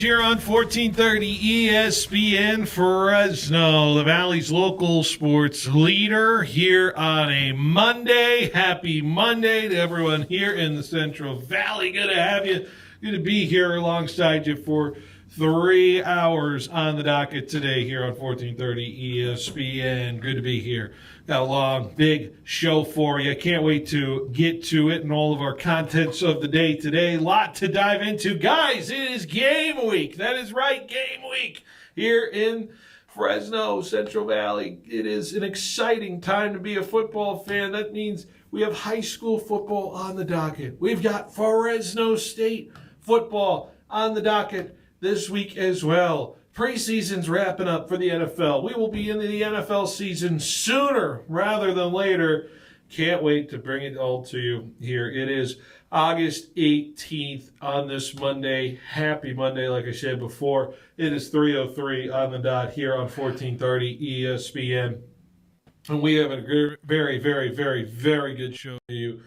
Here on 1430 ESPN Fresno, the Valley's local sports leader, here on a Monday. Happy Monday to everyone here in the Central Valley. Good to have you. Good to be here alongside you for 3 hours on the docket today here on 1430 ESPN. Good to be here. Got a long, big show for you. Can't wait to get to it and all of our contents of the day today. Lot to dive into. Guys, it is game week. That is right, game week here in Fresno, Central Valley. It is an exciting time to be a football fan. That means we have high school football on the docket. We've got Fresno State football on the docket this week as well. Preseason's wrapping up for the NFL. We will be into the NFL season sooner rather than later. Can't wait to bring it all to you here. It is August 18th on this Monday. Happy Monday, like I said before. It is 3:03 on the dot here on 1430 ESPN. And we have a very, very, very, very good show for you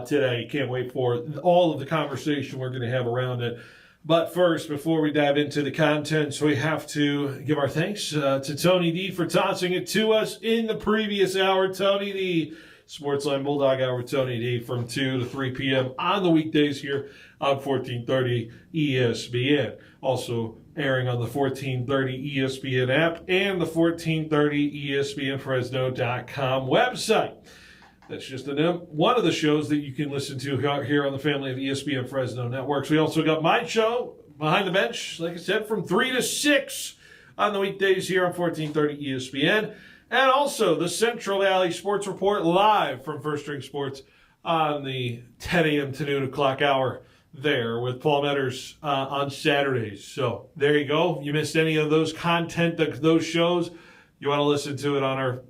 today. Can't wait for all of the conversation we're going to have around it. But first, before we dive into the contents, we have to give our thanks to Tony D for tossing it to us in the previous hour. Tony D, Sportsline Bulldog Hour, Tony D from 2 to 3 p.m. on the weekdays here on 1430 ESPN. Also airing on the 1430 ESPN app and the 1430 ESPNFresno.com website. That's just one of the shows that you can listen to here on the family of ESPN Fresno networks. We also got my show, Behind the Bench, like I said, from 3 to 6 on the weekdays here on 1430 ESPN. And also the Central Valley Sports Report live from First String Sports on the 10 a.m. to noon o'clock hour there with Paul Metters on Saturdays. So there you go. You missed any of those content, those shows, you want to listen to it on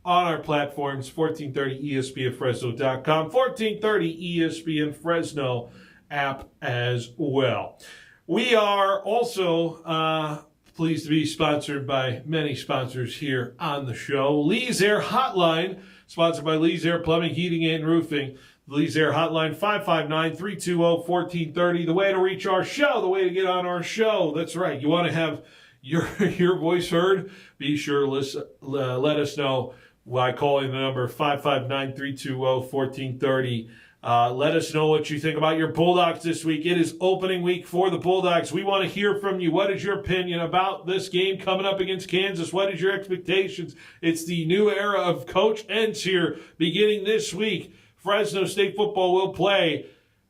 our platforms, 1430ESPNFresno.com, 1430 ESPN Fresno app as well. We are also pleased to be sponsored by many sponsors here on the show. Lee's Air Hotline, sponsored by Lee's Air Plumbing, Heating, and Roofing. The Lee's Air Hotline, 559-320-1430. The way to reach our show, the way to get on our show. That's right. You want to have your voice heard? Be sure to let us know by calling the number 559-320-1430. Let us know what you think about your Bulldogs this week. It is opening week for the Bulldogs. We want to hear from you. What is your opinion about this game coming up against Kansas? What is your expectations? It's the new era of Coach Entz here beginning this week. Fresno State football will play.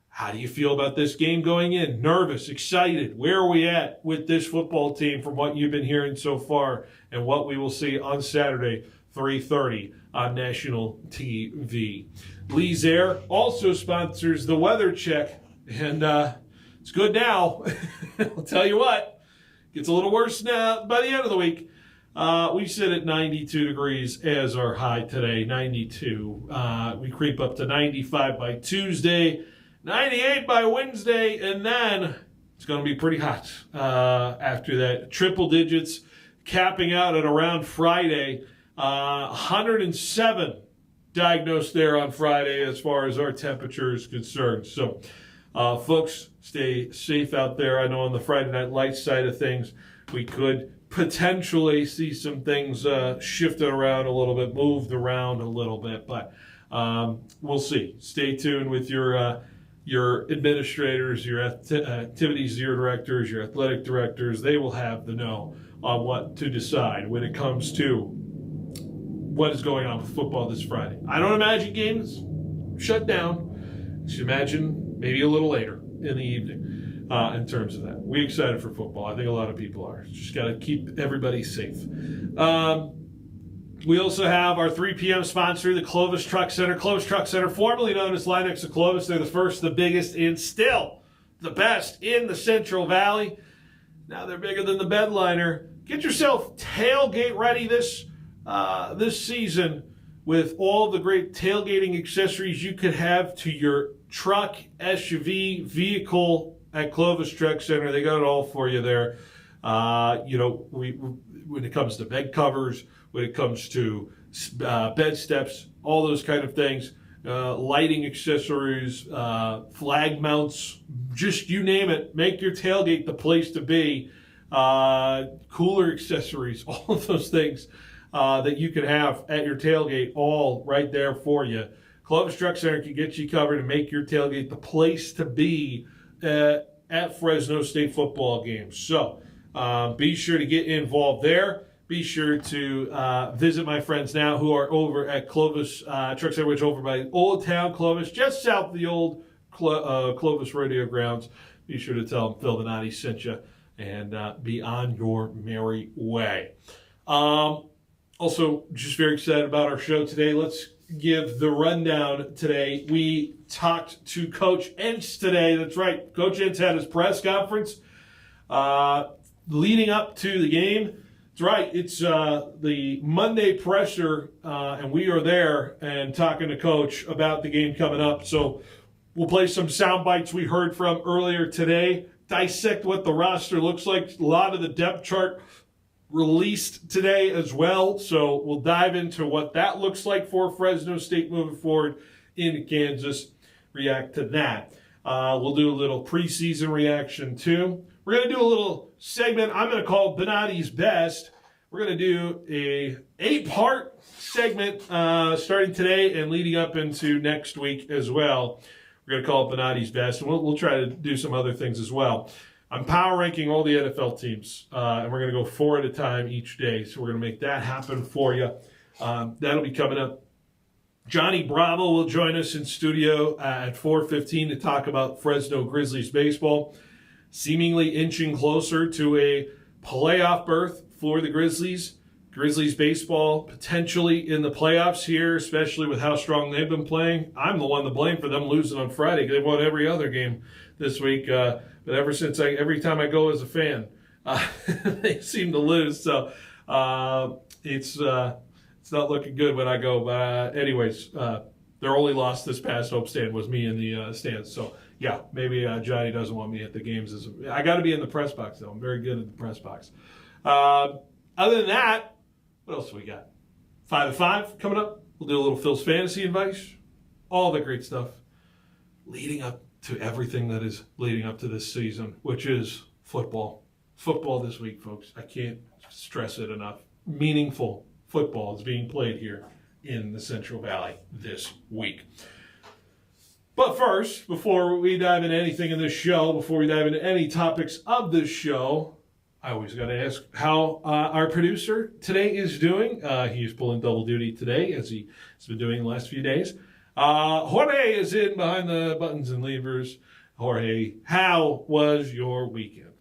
How do you feel about this game going in? Nervous, excited? Where are we at with this football team from what you've been hearing so far and what we will see on Saturday, 3:30 on national TV. Lee's Air also sponsors the weather check, and it's good now. I'll tell you what, gets a little worse now by the end of the week. We sit at 92 degrees as our high today, 92. We creep up to 95 by Tuesday, 98 by Wednesday, and then it's going to be pretty hot after that. Triple digits, capping out at around Friday. 107 diagnosed there on Friday as far as our temperature is concerned. So, folks, stay safe out there. I know on the Friday Night Lights side of things, we could potentially see some things shifted around a little bit, moved around a little bit, but we'll see. Stay tuned with your administrators, your activities, your directors, your athletic directors. They will have the know on what to decide when it comes to what is going on with football this Friday. I don't imagine games shut down. Just imagine maybe a little later in the evening in terms of that. We're excited for football. I think a lot of people are. Just got to keep everybody safe. We also have our 3 p.m. sponsor, the Clovis Truck Center. Clovis Truck Center, formerly known as Linex of Clovis. They're the first, the biggest, and still the best in the Central Valley. Now they're bigger than the Bedliner. Get yourself tailgate ready this season with all the great tailgating accessories you could have to your truck, SUV, vehicle at Clovis Truck Center. They got it all for you there. When it comes to bed covers, when it comes to bed steps, all those kind of things, lighting accessories, flag mounts, just you name it. Make your tailgate the place to be. Cooler accessories, all of those things that you can have at your tailgate, all right there for you. Clovis Truck Center can get you covered and make your tailgate the place to be at Fresno State football games. So be sure to get involved there. Be sure to visit my friends now who are over at Clovis Truck Center, which is over by Old Town Clovis, just south of the old Clovis Rodeo Grounds. Be sure to tell them Phil Donati sent you and be on your merry way. Also, just very excited about our show today. Let's give the rundown today. We talked to Coach Entz today. That's right. Coach Entz had his press conference leading up to the game. That's right. It's the Monday presser, and we are there and talking to Coach about the game coming up. So we'll play some sound bites we heard from earlier today, dissect what the roster looks like. A lot of the depth chart released today as well. So we'll dive into what that looks like for Fresno State moving forward into Kansas. React to that. We'll do a little preseason reaction too. We're going to do a little segment I'm going to call Donati's Best. We're going to do a 8-part segment starting today and leading up into next week as well. We're going to call it Donati's Best, and we'll try to do some other things as well. I'm power ranking all the NFL teams, and we're going to go 4 at a time each day. So we're going to make that happen for you. That'll be coming up. Johnny Bravo will join us in studio at 4:15 to talk about Fresno Grizzlies baseball, seemingly inching closer to a playoff berth for the Grizzlies. Grizzlies baseball potentially in the playoffs here, especially with how strong they've been playing. I'm the one to blame for them losing on Friday. They won every other game this week. But every time I go as a fan, they seem to lose. So it's not looking good when I go. But anyways, their only loss this past homestand was me in the stands. So yeah, maybe Johnny doesn't want me at the games. I got to be in the press box though. I'm very good at the press box. Other than that, what else do we got? 5 at 5 coming up. We'll do a little Phil's fantasy advice. All the great stuff leading up to everything that is leading up to this season, which is football. Football this week, folks. I can't stress it enough. Meaningful football is being played here in the Central Valley this week. But first, before we dive into anything in this show, before we dive into any topics of this show, I always got to ask how our producer today is doing. He's pulling double duty today, as he's been doing the last few days. Jorge is in behind the buttons and levers. Jorge, how was your weekend?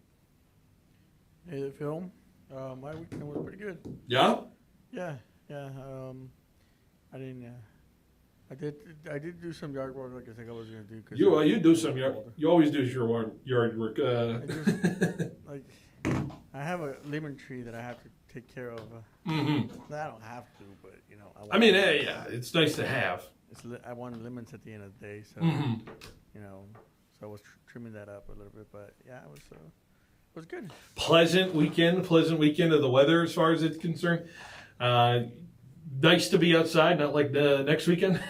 Hey, Phil. My weekend was pretty good. Yeah? Yeah. I didn't. I did do some yard work like I think I was gonna do. You do some yard. You always do your yard work. I have a lemon tree that I have to take care of. I don't have to, but you know. Yeah, it's nice to have. I want lemons at the end of the day, so you know. So I was trimming that up a little bit, but yeah, it was good. Pleasant weekend of the weather as far as it's concerned. Nice to be outside, not like the next weekend.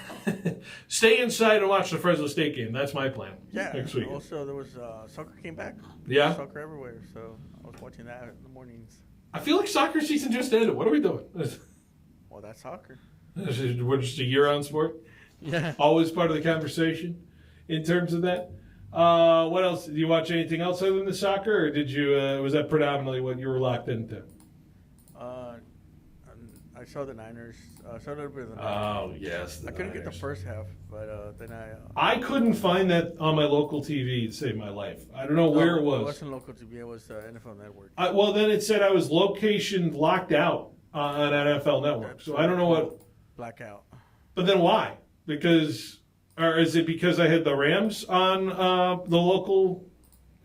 Stay inside and watch the Fresno State game. That's my plan. Yeah. Next weekend. Also, there was soccer came back. Yeah. Soccer everywhere, so I was watching that in the mornings. I feel like soccer season just ended. What are we doing? Well, that's soccer. We're just a year-round sport. Yeah. Always part of the conversation in terms of that. What else? Did you watch anything else other than the soccer, or did you? Was that predominantly what you were locked into? I saw the Niners. I saw a little bit of the Niners. Oh, yes. I couldn't get the first half, but then I couldn't find that on my local TV to save my life. I don't know where it was. It wasn't local TV. It was NFL Network. Well, then it said I was location locked out on NFL Network. So I don't know what. Blackout. But then why? Because, or is it because I had the Rams on the local?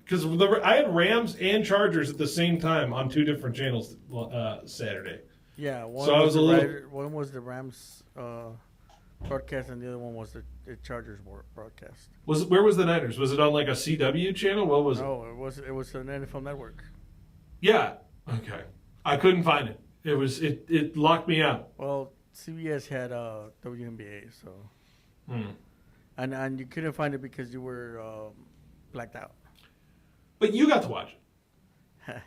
Because I had Rams and Chargers at the same time on 2 different channels Saturday. Yeah, one was the Rams broadcast, and the other one was the Chargers broadcast. Where was the Niners? Was it on like a CW channel? What was it? No, it was an NFL Network. Yeah. Okay. I couldn't find it. It locked me out. Well, CBS had WNBA, so. And you couldn't find it because you were blacked out. But you got to watch it.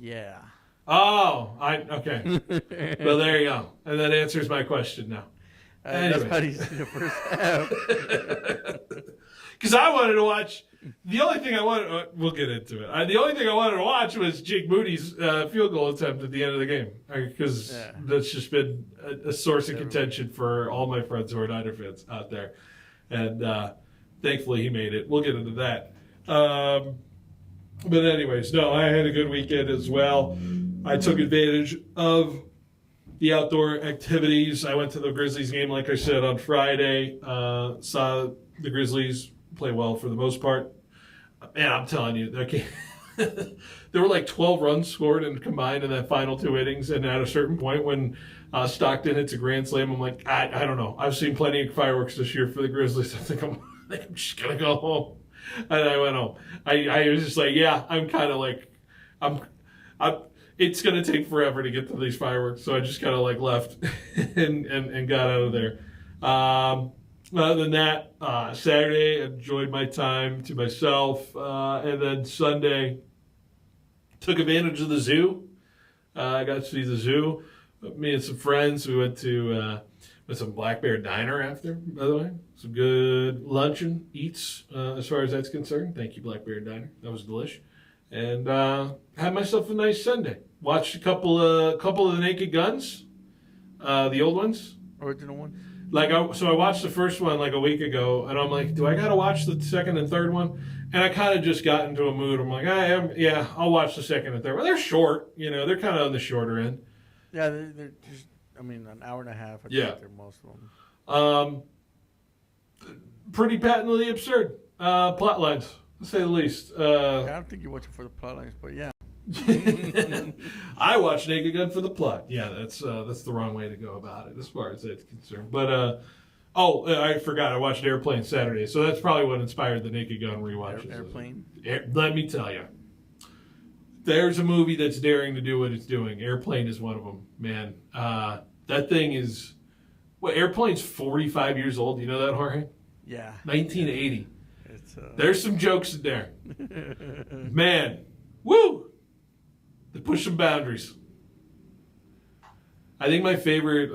Yeah. Oh, okay. Well, there you go. And that answers my question now. That's how you see the first half. Because I wanted to watch. The only thing I wanted, we'll get into it. The only thing I wanted to watch was Jake Moody's field goal attempt at the end of the game. Because that's just been a source of contention for all my friends who are Niner fans out there. And thankfully he made it. We'll get into that. But anyways, no, I had a good weekend as well. I took advantage of the outdoor activities. I went to the Grizzlies game, like I said, on Friday. Saw the Grizzlies play well for the most part. Man, I'm telling you, there were like 12 runs scored and combined in that final 2 innings. And at a certain point when Stockton hits a grand slam, I'm like, I don't know. I've seen plenty of fireworks this year for the Grizzlies. I think I'm just going to go home. And I went home. I was just like, yeah, I'm kind of like, it's going to take forever to get to these fireworks. So I just kind of like left and got out of there. Other than that, Saturday, I enjoyed my time to myself. And then Sunday, took advantage of the zoo. I got to see the zoo. Me and some friends, we went to some Black Bear Diner after, by the way. Some good luncheon, eats, as far as that's concerned. Thank you, Black Bear Diner. That was delish. And had myself a nice Sunday. Watched a couple of the Naked Guns, the old ones. Original one? So I watched the first one like a week ago, and I'm like, do I got to watch the second and third one? And I kind of just got into a mood. I'm like, I'll watch the second and third. Well, they're short, they're kind of on the shorter end. Yeah, they're just, an hour and a half. I think they're most of them. Pretty patently absurd plot lines, to say the least. I don't think you watch it for the plot lines, but yeah. I watch Naked Gun for the plot. Yeah, that's the wrong way to go about it as far as that's concerned. But I forgot. I watched Airplane Saturday, so that's probably what inspired the Naked Gun rewatches. Airplane. Let me tell you, there's a movie that's daring to do what it's doing. Airplane is one of them, man. That thing is. Airplane's 45 years old. You know that, Jorge? Yeah. 1980. There's some jokes in there. Man, woo! They push some boundaries. I think my favorite,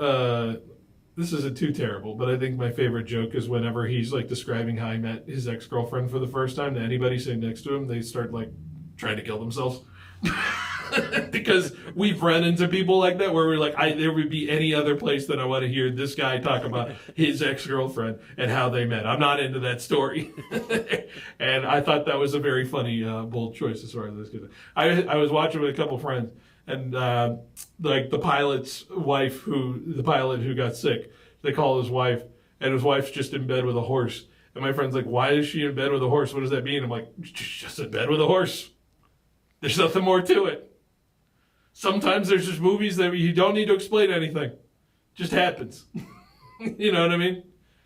this isn't too terrible, but I think my favorite joke is whenever he's like describing how he met his ex-girlfriend for the first time to anybody sitting next to him, they start like trying to kill themselves. Because we've run into people like that where we're like, there would be any other place that I want to hear this guy talk about his ex-girlfriend and how they met. I'm not into that story. And I thought that was a very funny, bold choice as far as this goes. I was watching with a couple friends, and like the pilot who got sick, they call his wife, and his wife's just in bed with a horse. And my friend's like, why is she in bed with a horse? What does that mean? I'm like, she's just in bed with a horse. There's nothing more to it. Sometimes there's just movies that you don't need to explain anything. Just happens. You know what I mean?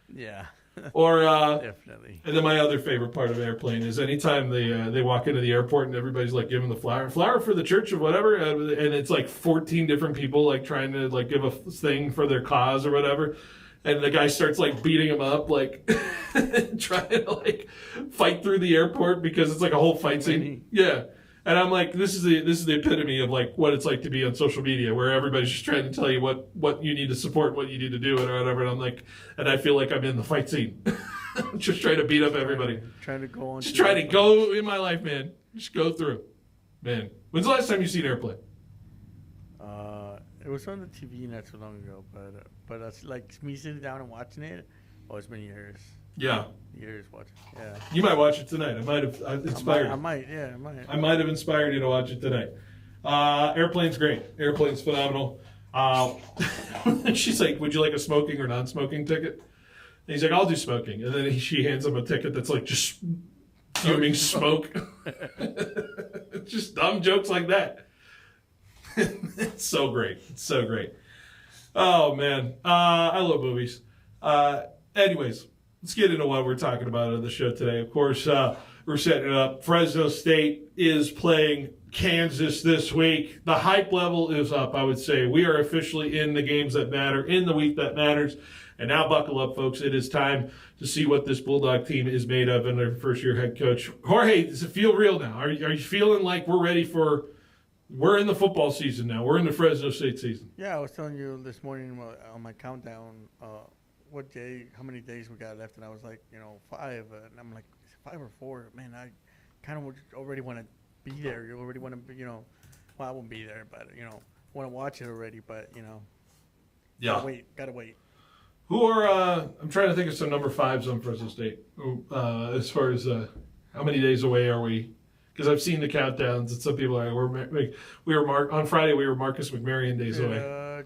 Yeah. Or definitely. And then my other favorite part of Airplane is anytime they walk into the airport and everybody's like giving the flower for the church or whatever, and it's like 14 different people like trying to like give a thing for their cause or whatever. And the guy starts like beating him up, like trying to like fight through the airport because it's like a whole fight scene. Yeah. And I'm like, this is the epitome of like what it's like to be on social media, where everybody's just trying to tell you what you need to support, what you need to do, and whatever. And I'm like, and I feel like I'm in the fight scene, just trying to beat up everybody. Trying to go on. Just trying to go in my life, man. Just go through, man. When's the last time you seen Airplane? It was on the TV not so long ago, but it's like me sitting down and watching it. Oh, it's been years. Yeah. Years watching. Yeah. You might watch it tonight. I might have inspired. I might. Yeah, I might. I might have inspired you to watch it tonight. Airplane's great. Airplane's phenomenal. She's like, "Would you like a smoking or non-smoking ticket?" And he's like, "I'll do smoking." And then she hands him a ticket that's like just fuming smoke. Just dumb jokes like that. It's so great. It's so great. Oh man, I love movies. Anyways. Let's get into what we're talking about on the show today. Of course, we're setting it up. Fresno State is playing Kansas this week. The hype level is up, I would say. We are officially in the games that matter, in the week that matters. And now buckle up, folks. It is time to see what this Bulldog team is made of and their first-year head coach. Jorge, does it feel real now? Are you feeling like we're ready for – we're in the football season now. We're in the Fresno State season. Yeah, I was telling you this morning on my countdown how many days we got left, and I was like, 5. And I'm like, 5 or 4? Man, I kind of already want to be there. You already want to be, well, I won't be there, but, want to watch it already. But, yeah. Gotta wait. Who are I'm trying to think of some number 5s on Fresno State. As far as how many days away are we? Because I've seen the countdowns, and some people are on Friday. We were Marcus McMarion days away.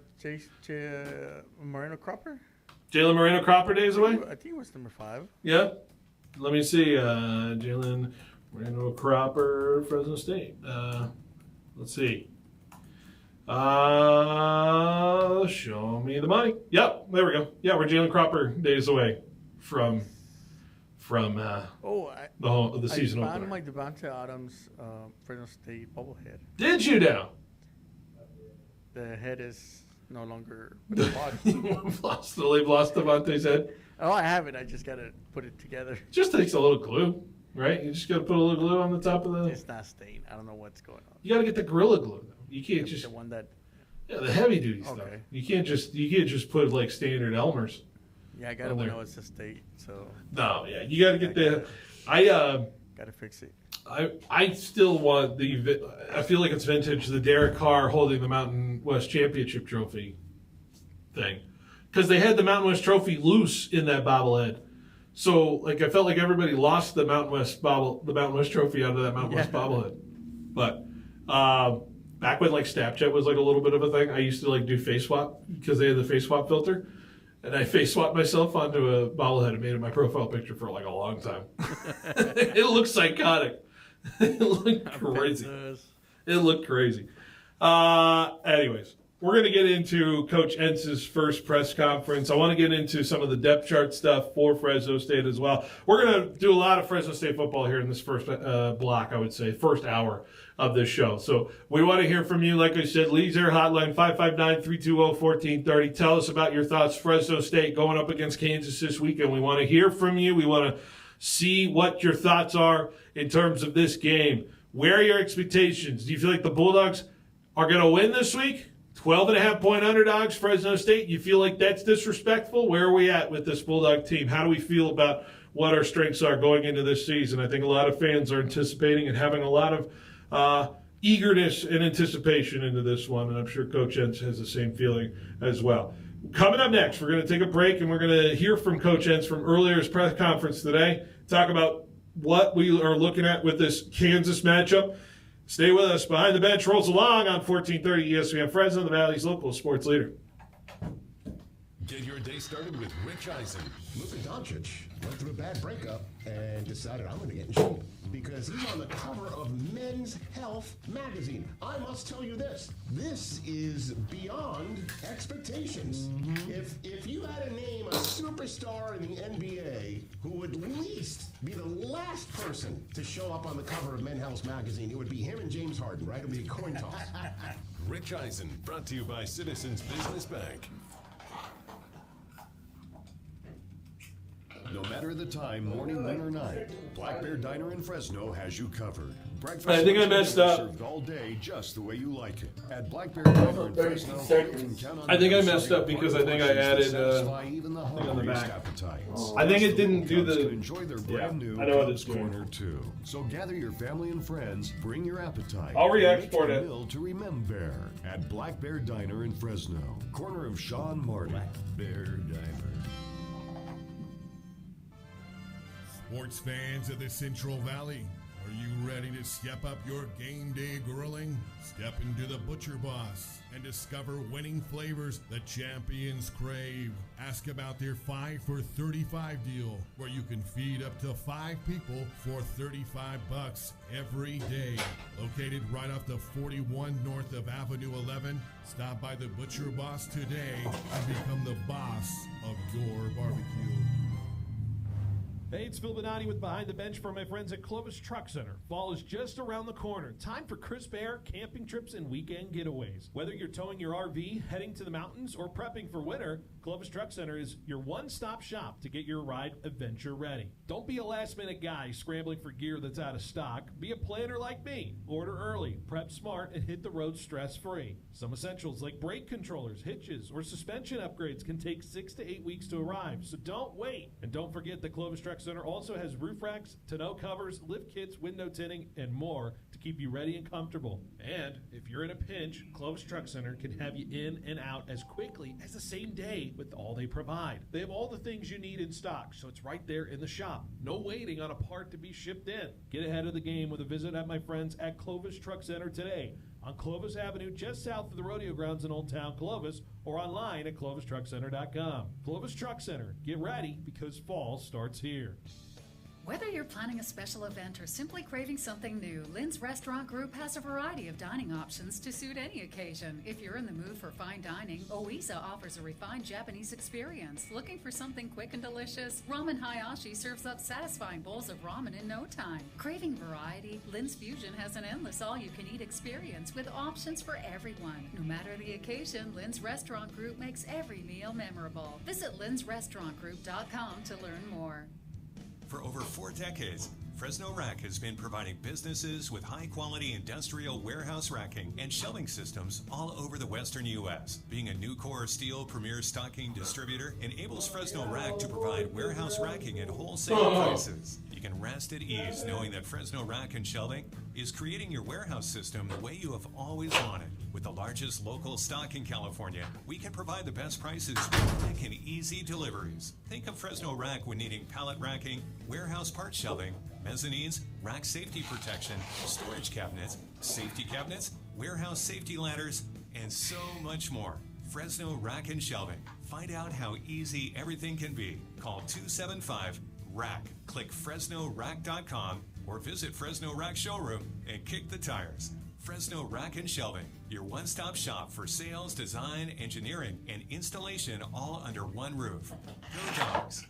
Moreno Cropper. Jalen Moreno Cropper days away. I think it was number 5. Yeah. Let me see. Jalen Moreno Cropper, Fresno State. Let's see. Show me the money. Yep, there we go. Yeah, we're Jalen Cropper days away from the season opener. I found my Devontae Adams Fresno State bobblehead. Did you now? The head is no longer with the body. They've lost Devontae's head. Oh, I have it. I just got to put it together. Just takes a little glue, right? You just got to put a little glue on the top of the... It's not stained. I don't know what's going on. You got to get the Gorilla Glue, though. You can't just... The one that... Yeah, the heavy-duty stuff. You can't just put, like, standard Elmer's. Yeah, I got to know it's a state, so... No, yeah. You got to get the... Got to fix it. I still want I feel like it's vintage, the Derek Carr holding the Mountain West Championship trophy thing. Because they had the Mountain West trophy loose in that bobblehead. So, like, I felt like everybody lost the Mountain West trophy out of that Mountain West bobblehead. But back when, like, Snapchat was, like, a little bit of a thing, I used to, like, do face swap because they had the face swap filter. And I face swapped myself onto a bobblehead and made it my profile picture for, like, a long time. It looked psychotic. It looked crazy. It looked crazy. Anyways, we're going to get into Coach Entz's first press conference. I want to get into some of the depth chart stuff for Fresno State as well. We're going to do a lot of Fresno State football here in this first block, I would say, first hour of this show. So we want to hear from you. Like I said, Lee's Air Hotline, 559-320-1430. Tell us about your thoughts. Fresno State going up against Kansas this weekend. We want to hear from you. We want to see what your thoughts are in terms of this game. Where are your expectations? Do you feel like the Bulldogs are going to win this week? 12.5-point underdogs, Fresno State. You feel like that's disrespectful? Where are we at with this Bulldog team? How do we feel about what our strengths are going into this season? I think a lot of fans are anticipating and having a lot of eagerness and anticipation into this one, and I'm sure Coach Entz has the same feeling as well. Coming up next, we're going to take a break, and we're going to hear from Coach Entz from earlier's press conference today, talk about what we are looking at with this Kansas matchup. Stay with us. Behind the Bench rolls along on 1430 ESPN Fresno, the Valley's local sports leader. Get your day started with Rich Eisen. Luka Doncic went through a bad breakup and decided I'm going to get in shape because he's on the cover of Men's Health magazine. I must tell you this is beyond expectations. Mm-hmm. If you had to name a superstar in the NBA who would at least be the last person to show up on the cover of Men's Health magazine, it would be him and James Harden, right? It would be a coin toss. Rich Eisen, brought to you by Citizens Business Bank. No matter the time, morning, noon, or night, Black Bear Diner in Fresno has you covered. Breakfast I think I messed up. Served all day, just the way you like it. At Black Bear Diner in Fresno, you can count on I think I messed up because I think I added even the thing on the back. appetites. I think it didn't do the. Enjoy their brand new I know what Cubs it's doing. Corner too. So gather your family and friends, bring your appetite. I'll and re-export make a it. meal to remember at Black Bear Diner in Fresno, corner of Shaw and Marty. Black Bear Diner. Sports fans of the Central Valley, are you ready to step up your game day grilling? Step into the Butcher Boss and discover winning flavors the champions crave. Ask about their 5 for $35 deal, where you can feed up to 5 people for $35 every day. Located right off the 41 north of Avenue 11, stop by the Butcher Boss today and become the boss of your barbecue. Hey, it's Phil Benatti with Behind the Bench for my friends at Clovis Truck Center. Fall is just around the corner. Time for crisp air, camping trips, and weekend getaways. Whether you're towing your RV, heading to the mountains, or prepping for winter, Clovis Truck Center is your one-stop shop to get your ride adventure ready. Don't be a last-minute guy scrambling for gear that's out of stock. Be a planner like me. Order early, prep smart, and hit the road stress-free. Some essentials like brake controllers, hitches, or suspension upgrades can take 6 to 8 weeks to arrive, so don't wait. And don't forget that Clovis Truck Center also has roof racks, tonneau covers, lift kits, window tinting, and more to keep you ready and comfortable. And if you're in a pinch, Clovis Truck Center can have you in and out as quickly as the same day with all they provide. They have all the things you need in stock, so it's right there in the shop. No waiting on a part to be shipped in. Get ahead of the game with a visit at my friends at Clovis Truck Center today on Clovis Avenue, just south of the rodeo grounds in Old Town Clovis, or online at clovistruckcenter.com. Clovis Truck Center. Get ready because fall starts here. Whether you're planning a special event or simply craving something new, Lynn's Restaurant Group has a variety of dining options to suit any occasion. If you're in the mood for fine dining, Oisa offers a refined Japanese experience. Looking for something quick and delicious? Ramen Hayashi serves up satisfying bowls of ramen in no time. Craving variety? Lynn's Fusion has an endless all-you-can-eat experience with options for everyone. No matter the occasion, Lynn's Restaurant Group makes every meal memorable. Visit lynn'srestaurantgroup.com to learn more. For over 4 decades, Fresno Rack has been providing businesses with high-quality industrial warehouse racking and shelving systems all over the western U.S. Being a Nucor Steel premier stocking distributor enables Fresno Rack to provide warehouse racking at wholesale prices. You can rest at ease knowing that Fresno Rack and Shelving is creating your warehouse system the way you have always wanted. With the largest local stock in California, we can provide the best prices with quick and easy deliveries. Think of Fresno Rack when needing pallet racking, warehouse part shelving, mezzanines, rack safety protection, storage cabinets, safety cabinets, warehouse safety ladders, and so much more. Fresno Rack and Shelving. Find out how easy everything can be. Call 275-RACK. Click FresnoRack.com or visit Fresno Rack Showroom and kick the tires. Fresno Rack and Shelving, your one-stop shop for sales, design, engineering, and installation all under one roof. Go Dogs!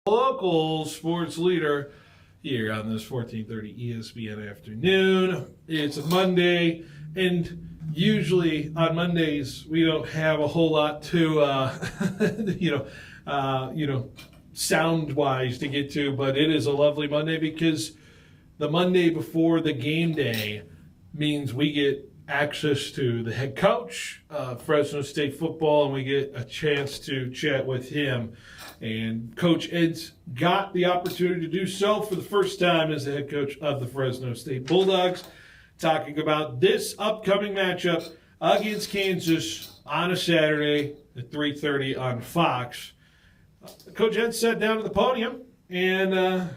Local sports leader here on this 1430 ESPN afternoon. It's a Monday, and usually on Mondays we don't have a whole lot to, sound-wise to get to, but it is a lovely Monday because the Monday before the game day means we get access to the head coach of Fresno State football, and we get a chance to chat with him. And Coach Ed's got the opportunity to do so for the first time as the head coach of the Fresno State Bulldogs, talking about this upcoming matchup against Kansas on a Saturday at 3:30 on Fox. Coach Ed sat down at the podium and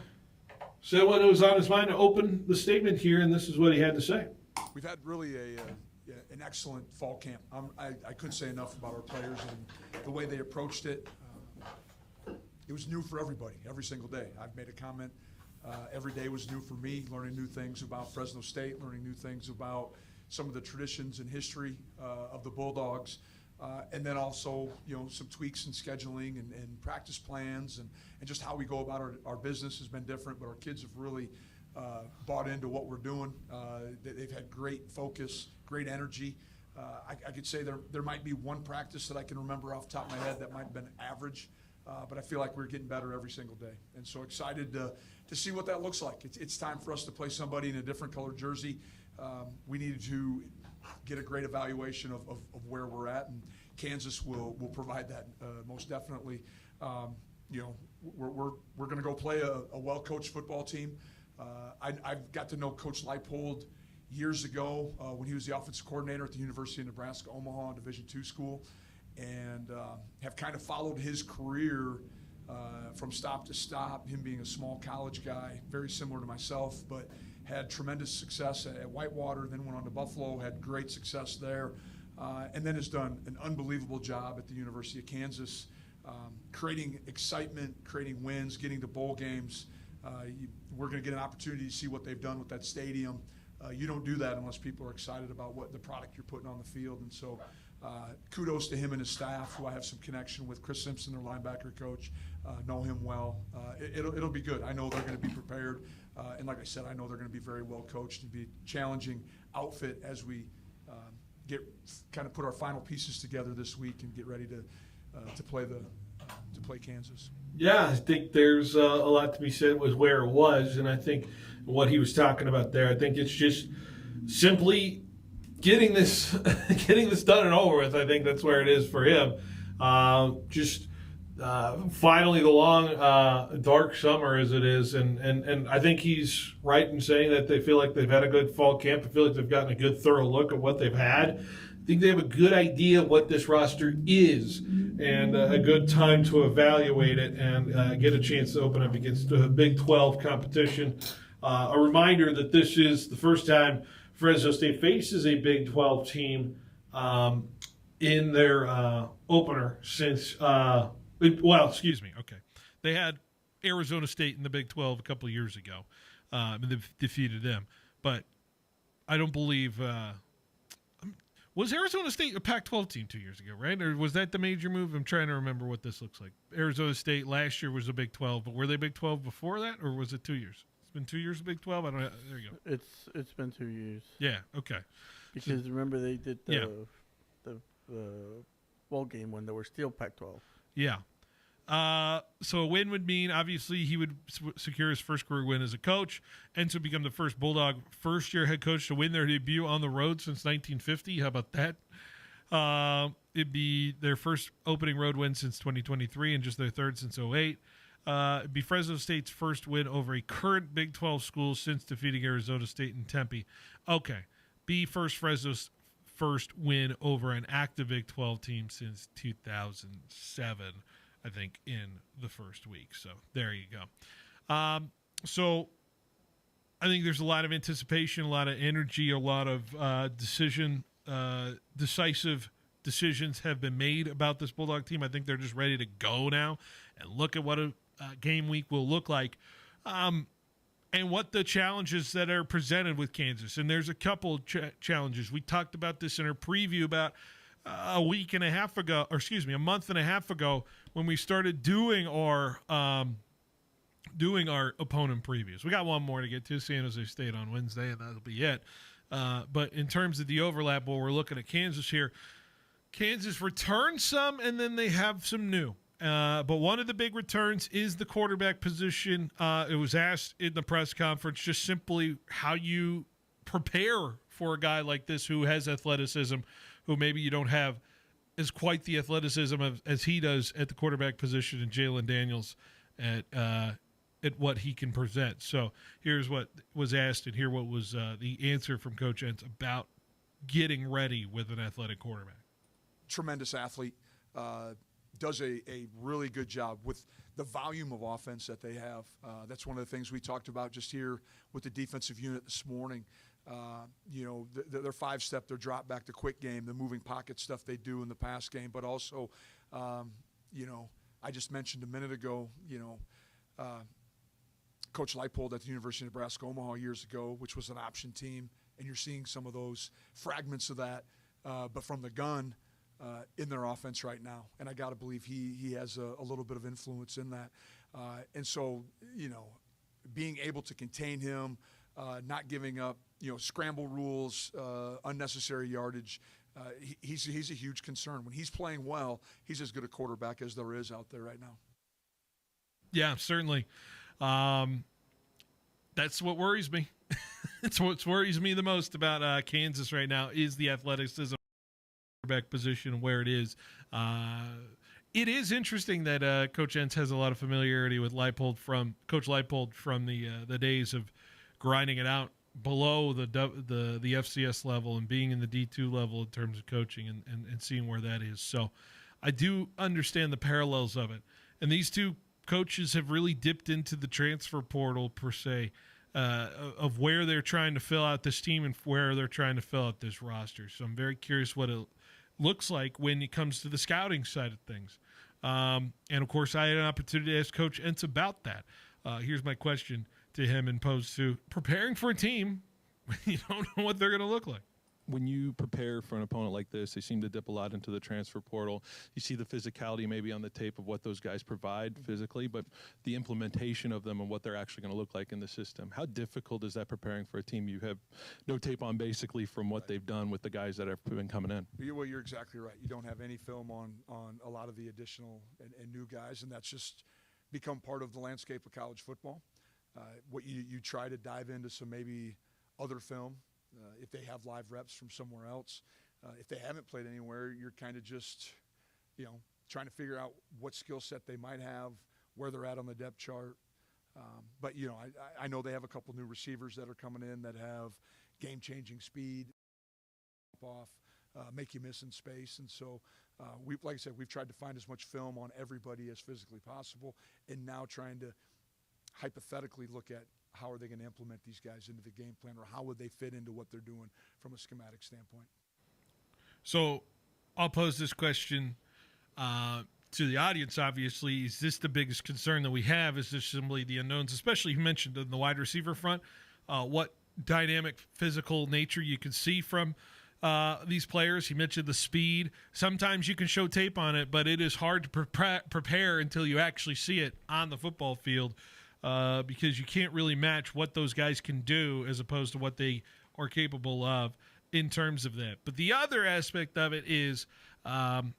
said what was on his mind to open the statement here, and this is what he had to say. We've had really an excellent fall camp. I couldn't say enough about our players and the way they approached it. It was new for everybody, every single day. I've made a comment. Every day was new for me, learning new things about Fresno State, learning new things about some of the traditions and history of the Bulldogs, and then also, some tweaks in scheduling and practice plans and just how we go about our business has been different, but our kids have really bought into what we're doing. They've had great focus, great energy. I could say there might be one practice that I can remember off the top of my head that might have been average, but I feel like we're getting better every single day. And so excited to see what that looks like. It's time for us to play somebody in a different colored jersey. We needed to get a great evaluation of where we're at, and Kansas will provide that most definitely. we're going to go play a well-coached football team. I've got to know Coach Leipold years ago when he was the offensive coordinator at the University of Nebraska Omaha Division II school, and have kind of followed his career from stop to stop, him being a small college guy, very similar to myself, but had tremendous success at Whitewater, then went on to Buffalo, had great success there, and then has done an unbelievable job at the University of Kansas, creating excitement, creating wins, getting to bowl games. We're going to get an opportunity to see what they've done with that stadium. You don't do that unless people are excited about what the product you're putting on the field. And so kudos to him and his staff, who I have some connection with. Chris Simpson, their linebacker coach, know him well. It'll be good. I know they're going to be prepared. And like I said, I know they're going to be very well coached and be a challenging outfit as we put our final pieces together this week and get ready to play Kansas. Yeah, I think there's a lot to be said with where it was, and I think what he was talking about there. I think it's just simply getting this done and over with. I think that's where it is for him. Finally, the long dark summer as it is, and I think he's right in saying that they feel like they've had a good fall camp. I feel like they've gotten a good thorough look at what they've had. I think they have a good idea of what this roster is, and a good time to evaluate it and get a chance to open up against the Big 12 competition. A reminder that this is the first time Fresno State faces a Big 12 team in their opener since, they had Arizona State in the Big 12 a couple of years ago, and they've defeated them. But I don't believe was Arizona State a Pac-12 team 2 years ago, right? Or was that the major move? I'm trying to remember what this looks like. Arizona State last year was a Big 12, but were they Big 12 before that, or was it 2 years? It's been 2 years of Big 12? I don't know. There you go. It's been 2 years. Yeah, okay. Because remember they did the bowl game when they were still Pac-12. Yeah. So a win would mean, obviously, he would secure his first career win as a coach and to become the first Bulldog first-year head coach to win their debut on the road since 1950. How about that? It'd be their first opening road win since 2023 and just their third since 2008. It'd be Fresno State's first win over a current Big 12 school since defeating Arizona State and Tempe. Okay. Be Fresno's first win over an active Big 12 team since 2007. I think, in the first week. So there you go. So I think there's a lot of anticipation, a lot of energy, a lot of decisive decisions have been made about this Bulldog team. I think they're just ready to go now and look at what a game week will look like and what the challenges that are presented with Kansas. And there's a couple challenges. We talked about this in our preview about a month and a half ago when we started doing our opponent previews. We got one more to get to, San Jose State on Wednesday, and that'll be it. But in terms of the overlap, well, we're looking at Kansas here. Kansas returns some, and then they have some new. But one of the big returns is the quarterback position. It was asked in the press conference just simply how you prepare for a guy like this who has athleticism, who maybe you don't have as quite the athleticism as he does at the quarterback position, and Jalen Daniels at what he can present. So here's what was asked, and here what was the answer from Coach Entz about getting ready with an athletic quarterback. Tremendous athlete, does a really good job with the volume of offense that they have. That's one of the things we talked about just here with the defensive unit this morning. Their five-step, their drop back, the quick game, the moving pocket stuff they do in the pass game, but also, I just mentioned a minute ago, Coach Leipold at the University of Nebraska Omaha years ago, which was an option team, and you're seeing some of those fragments of that, but from the gun in their offense right now. And I got to believe he has a little bit of influence in that. And so, being able to contain him, not giving up, scramble rules, unnecessary yardage. He's a huge concern. When he's playing well, he's as good a quarterback as there is out there right now. Yeah, certainly. That's what worries me. It's what worries me the most about Kansas right now is the athleticism quarterback position where it is. It is interesting that Coach Entz has a lot of familiarity with Coach Leipold from the days of grinding it out below the FCS level and being in the D2 level in terms of coaching and seeing where that is. So I do understand the parallels of it. And these two coaches have really dipped into the transfer portal, per se, of where they're trying to fill out this team and where they're trying to fill out this roster. So I'm very curious what it looks like when it comes to the scouting side of things. And, of course, I had an opportunity to ask Coach Entz about that. Here's my question to him and posed to preparing for a team when you don't know what they're going to look like. When you prepare for an opponent like this, they seem to dip a lot into the transfer portal. You see the physicality maybe on the tape of what those guys provide physically, but the implementation of them and what they're actually going to look like in the system. How difficult is that preparing for a team you have no tape on basically from what they've done with the guys that have been coming in? Well, you're exactly right. You don't have any film on a lot of the additional and new guys, and that's just become part of the landscape of college football. What you try to dive into some maybe other film, if they have live reps from somewhere else. If they haven't played anywhere, you're kind of just, trying to figure out what skill set they might have, where they're at on the depth chart. But, I know they have a couple new receivers that are coming in that have game-changing speed, make you miss in space. And so, like I said, we've tried to find as much film on everybody as physically possible, and now trying to hypothetically look at how are they going to implement these guys into the game plan, or how would they fit into what they're doing from a schematic standpoint. So I'll pose this question to the audience, obviously. Is this the biggest concern that we have? Is this simply the unknowns, especially you mentioned in the wide receiver front, what dynamic physical nature you can see from these players? He mentioned the speed. Sometimes you can show tape on it, but it is hard to prepare until you actually see it on the football field. Because you can't really match what those guys can do as opposed to what they are capable of in terms of that. But the other aspect of it is I'm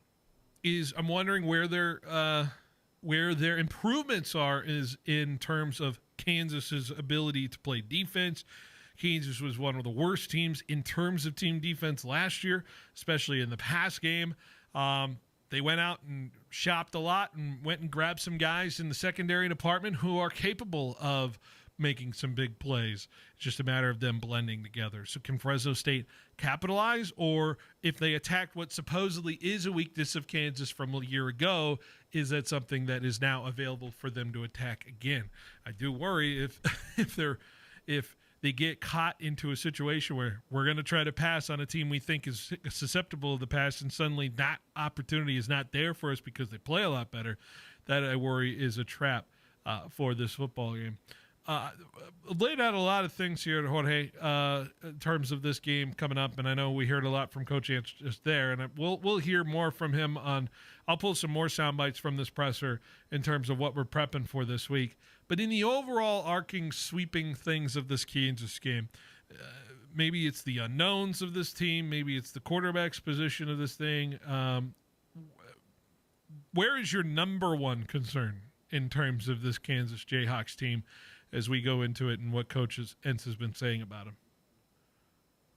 wondering where their improvements are is in terms of Kansas's ability to play defense. Kansas was one of the worst teams in terms of team defense last year, especially in the pass game. They went out and shopped a lot and went and grabbed some guys in the secondary department who are capable of making some big plays. It's just a matter of them blending together. So can Fresno State capitalize, or if they attacked what supposedly is a weakness of Kansas from a year ago, is that something that is now available for them to attack again? I do worry if they get caught into a situation where we're going to try to pass on a team we think is susceptible to the pass, and suddenly that opportunity is not there for us because they play a lot better. That, I worry, is a trap for this football game. Laid out a lot of things here, Jorge, in terms of this game coming up, and I know we heard a lot from Coach Entz just there, and we'll hear more from him on. I'll pull some more sound bites from this presser in terms of what we're prepping for this week. But in the overall arcing, sweeping things of this Kansas game, maybe it's the unknowns of this team, maybe it's the quarterback's position of this thing. Where is your number one concern in terms of this Kansas Jayhawks team as we go into it and what Coach Entz has been saying about him?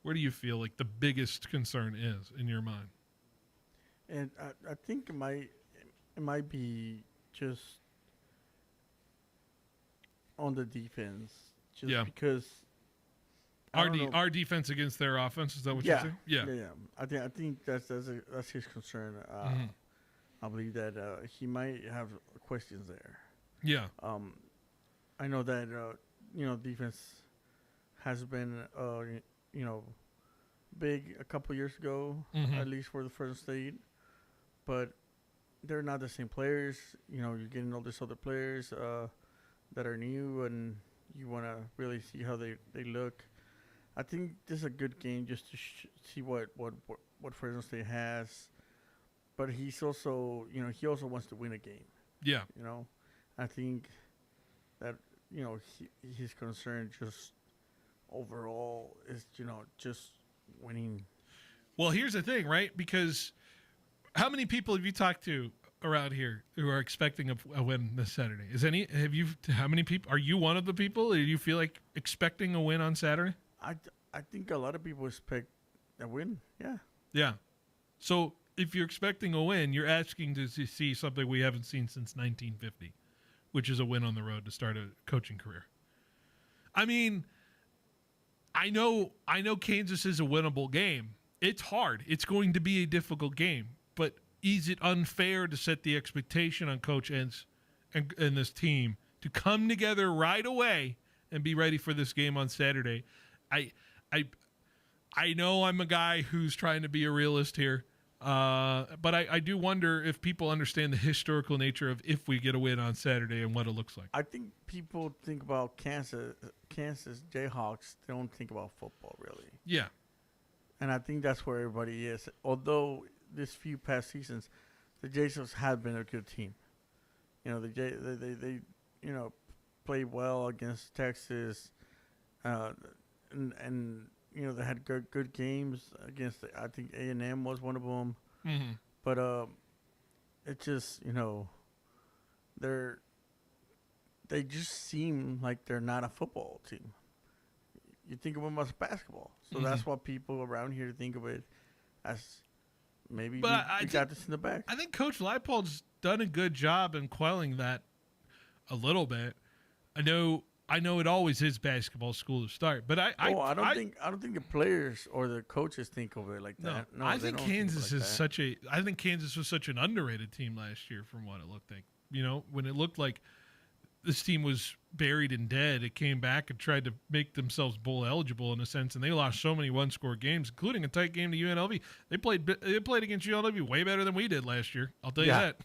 Where do you feel like the biggest concern is in your mind? And I think it might be just on the defense, because our defense against their offense, is that what you're saying? Yeah. I think that's his concern. I believe that he might have questions there. Yeah. I know that defense has been big a couple years ago, at least for the Fresno State, but they're not the same players. You're getting all these other players that are new, and you want to really see how they look. I think this is a good game just to see what Fresno State has, but he's also he also wants to win a game. Yeah. I think that his concern just overall is just winning. Well, here's the thing, right? Because how many people have you talked to around here who are expecting a win this Saturday? How many people? Are you one of the people? Do you feel like expecting a win on Saturday? I think a lot of people expect a win. Yeah. Yeah. So if you're expecting a win, you're asking to see something we haven't seen since 1950, which is a win on the road to start a coaching career. I mean, I know Kansas is a winnable game. It's hard. It's going to be a difficult game. But is it unfair to set the expectation on Coach Entz and this team to come together right away and be ready for this game on Saturday? I know I'm a guy who's trying to be a realist here, but I do wonder if people understand the historical nature of if we get a win on Saturday and what it looks like. I think people think about Kansas Jayhawks. They don't think about football, really. Yeah. And I think that's where everybody is. Although this few past seasons, the Jayhawks have been a good team. You know, they played well against Texas, and you know, they had good games against, I think A&M was one of them. Mm-hmm. But it just, you know, they just seem like they're not a football team. You think of them as basketball. So that's what people around here think of it as. Maybe we got this in the back. I think Coach Leipold's done a good job in quelling that a little bit. I know it always is basketball school to start, but I don't think the players or the coaches think of it like that. No, I think Kansas is such a. I think Kansas was such an underrated team last year from what it looked like. You know, when it looked like this team was buried and dead, it came back and tried to make themselves bowl eligible in a sense, and they lost so many one-score games, including a tight game to UNLV. They played against UNLV way better than we did last year. I'll tell you that.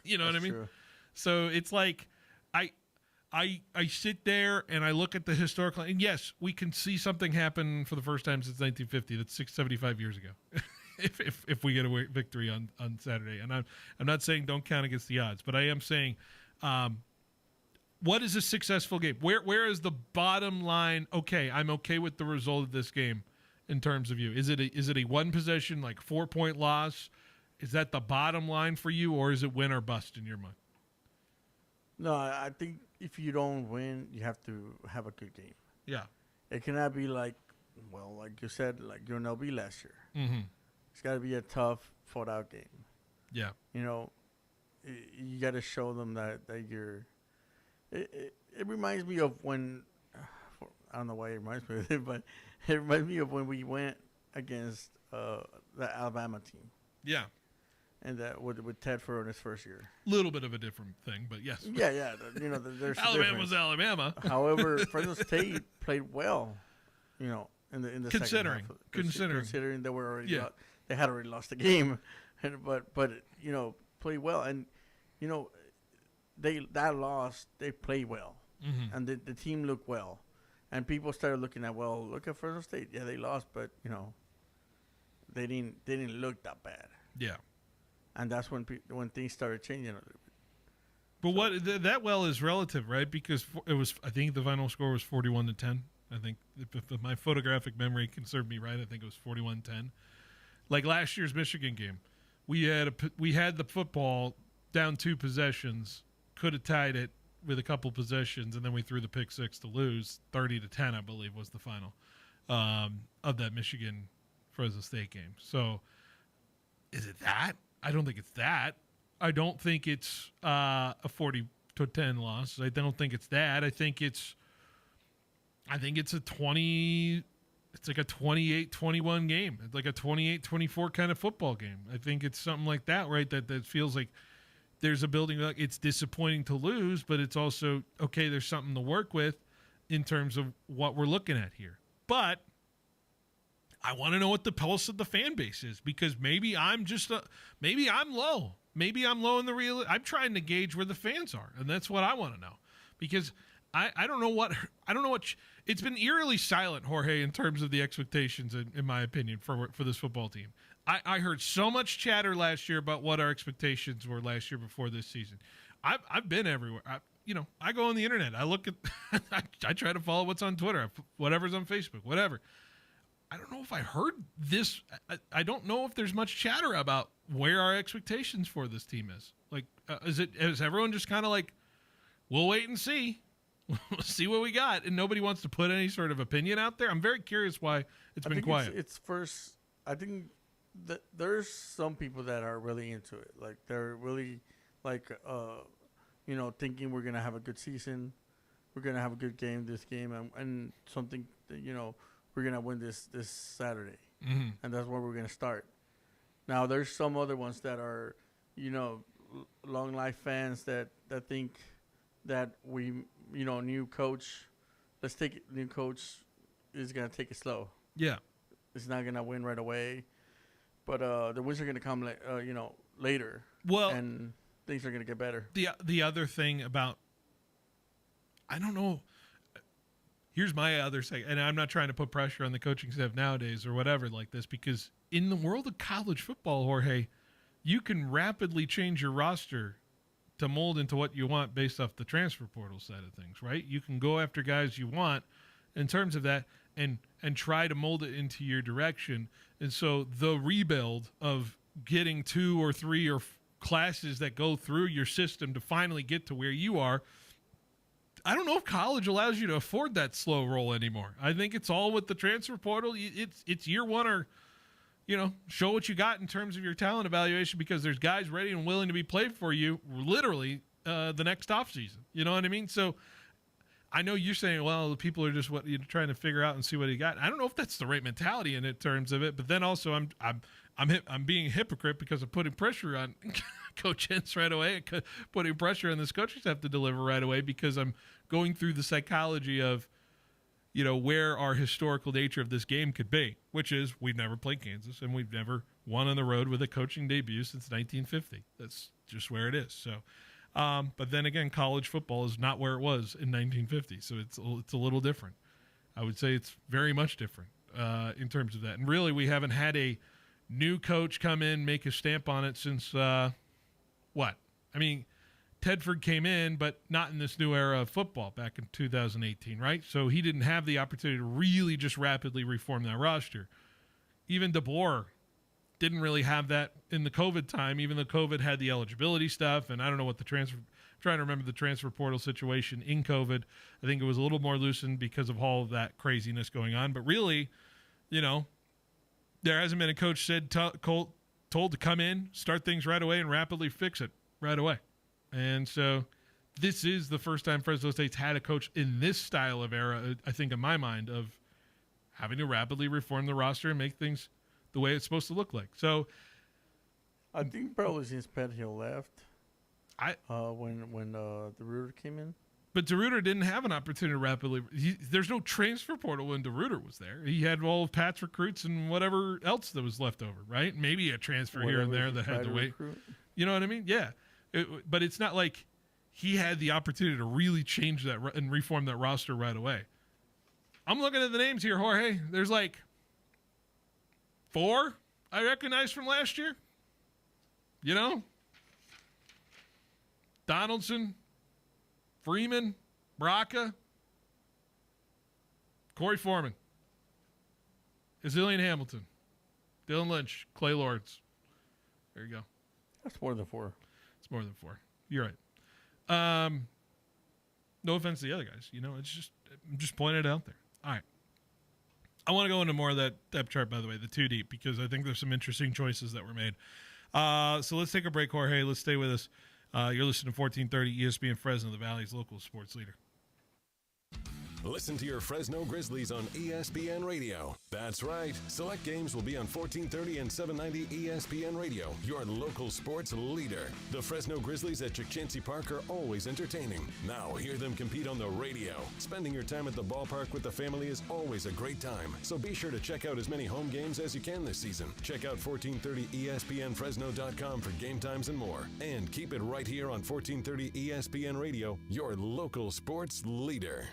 You know what I mean? True. So it's like I sit there and I look at the historical, and yes, we can see something happen for the first time since 1950. That's 675 years ago. if we get a victory on Saturday, and I'm not saying don't count against the odds, but I am saying. What is a successful game? Where is the bottom line? Okay, I'm okay with the result of this game in terms of you. Is it a one possession, like 4-point loss? Is that the bottom line for you, or is it win or bust in your mind? No, I think if you don't win, you have to have a good game. Yeah. It cannot be like you said, like UNLV last year. Mm-hmm. It's got to be a tough, fought-out game. Yeah. You know, you got to show them that you're. It reminds me of when, I don't know why it reminds me of it, but it reminds me of when we went against the Alabama team. Yeah. And that with Ted Furrow in his first year. Little bit of a different thing, but yes. Yeah. You know, there's Alabama was Alabama. However, Fresno State played well, you know, in the considering second half. Considering they were already they had already lost the game, but you know, played well, and you know. They played well, and the team looked well, and people started looking at look at Fresno State. Yeah, they lost, but you know, they didn't look that bad. Yeah, and that's when things started changing a little bit. But that well is relative, right? Because it was, I think the final score was 41-10. I think if my photographic memory can serve me right, I think it was 41-10. Like last year's Michigan game, we had the football down 2 possessions. Could have tied it with a couple possessions, and then we threw the pick 6 to lose. 30-10, I believe, was the final of that Michigan Fresno State game. So, is it that? I don't think it's that. I don't think it's a 40-10 loss. I don't think it's that. I think it's a 20. It's like a 28-21 game. It's like a 28-24 kind of football game. I think it's something like that, right? That feels like. There's a building, like it's disappointing to lose, but it's also, okay, there's something to work with in terms of what we're looking at here. But I want to know what the pulse of the fan base is, because maybe I'm low. Maybe I'm low in the real. I'm trying to gauge where the fans are, and that's what I want to know, because I don't know what it's been eerily silent, Jorge, in terms of the expectations, in my opinion, for this football team. I heard so much chatter last year about what our expectations were last year before this season. I've been everywhere. I go on the internet. I look at I try to follow what's on Twitter, whatever's on Facebook, whatever. I don't know if I heard this. I don't know if there's much chatter about where our expectations for this team is. Like, is everyone just kind of like, we'll wait and see. We'll see what we got, and nobody wants to put any sort of opinion out there? I'm very curious why it's been quiet. It's first. I think there's some people that are really into it. Like they're really like thinking we're gonna have a good season, we're gonna have a good game this game, and something that, we're gonna win this Saturday, and that's where we're gonna start. Now there's some other ones that are, long life fans that think that we, new coach, new coach is gonna take it slow. Yeah. It's not gonna win right away, but the wins are gonna come, later. Well, and things are gonna get better. The other thing about, I don't know. Here's my other thing, and I'm not trying to put pressure on the coaching staff nowadays or whatever like this, because in the world of college football, Jorge, you can rapidly change your roster to mold into what you want based off the transfer portal side of things, right? You can go after guys you want in terms of that and try to mold it into your direction. And so the rebuild of getting 2 or 3 or classes that go through your system to finally get to where you are, I don't know if college allows you to afford that slow roll anymore. I think it's all with the transfer portal. It's year one or, show what you got in terms of your talent evaluation, because there's guys ready and willing to be played for you literally the next offseason. You know what I mean? So I know you're saying, well, the people are just what you're trying to figure out and see what he got. I don't know if that's the right mentality in terms of it, but then also I'm being a hypocrite because of putting pressure on Coach Ince right away, and putting pressure on this coaching staff to deliver right away, because I'm going through the psychology of, where our historical nature of this game could be, which is we've never played Kansas and we've never won on the road with a coaching debut since 1950. That's just where it is. So, but then again, college football is not where it was in 1950, so it's a little different. I would say it's very much different in terms of that. And really, we haven't had a new coach come in, make a stamp on it since what? I mean, Tedford came in, but not in this new era of football back in 2018, right? So he didn't have the opportunity to really just rapidly reform that roster. Even DeBoer didn't really have that in the COVID time, even though COVID had the eligibility stuff. And I don't know what I'm trying to remember the transfer portal situation in COVID. I think it was a little more loosened because of all of that craziness going on. But really, there hasn't been a coach told to come in, start things right away, and rapidly fix it right away. And so this is the first time Fresno State's had a coach in this style of era, I think, in my mind, of having to rapidly reform the roster and make things the way it's supposed to look like. So I think probably since Pat Hill left, when DeRuiter came in. But DeRuiter didn't have an opportunity to rapidly. There's no transfer portal when DeRuiter was there. He had all of Pat's recruits and whatever else that was left over, right? Maybe a transfer here and there that had to wait. Recruit. You know what I mean? Yeah. But it's not like he had the opportunity to really change that and reform that roster right away. I'm looking at the names here, Jorge. There's like 4 I recognize from last year. Donaldson, Freeman, Braca, Corey Foreman, Azilian Hamilton, Dylan Lynch, Clay Lawrence. There you go. That's more than 4. It's more than 4. You're right. No offense to the other guys. I'm just pointing it out there. All right. I want to go into more of that depth chart, by the way, the 2 deep, because I think there's some interesting choices that were made. So let's take a break, Jorge. Let's stay with us. You're listening to 1430 ESPN Fresno, the Valley's local sports leader. Listen to your Fresno Grizzlies on ESPN Radio. That's right. Select games will be on 1430 and 790 ESPN Radio, your local sports leader. The Fresno Grizzlies at Chikchansi Park are always entertaining. Now hear them compete on the radio. Spending your time at the ballpark with the family is always a great time, so be sure to check out as many home games as you can this season. Check out 1430ESPNFresno.com for game times and more. And keep it right here on 1430 ESPN Radio, your local sports leader.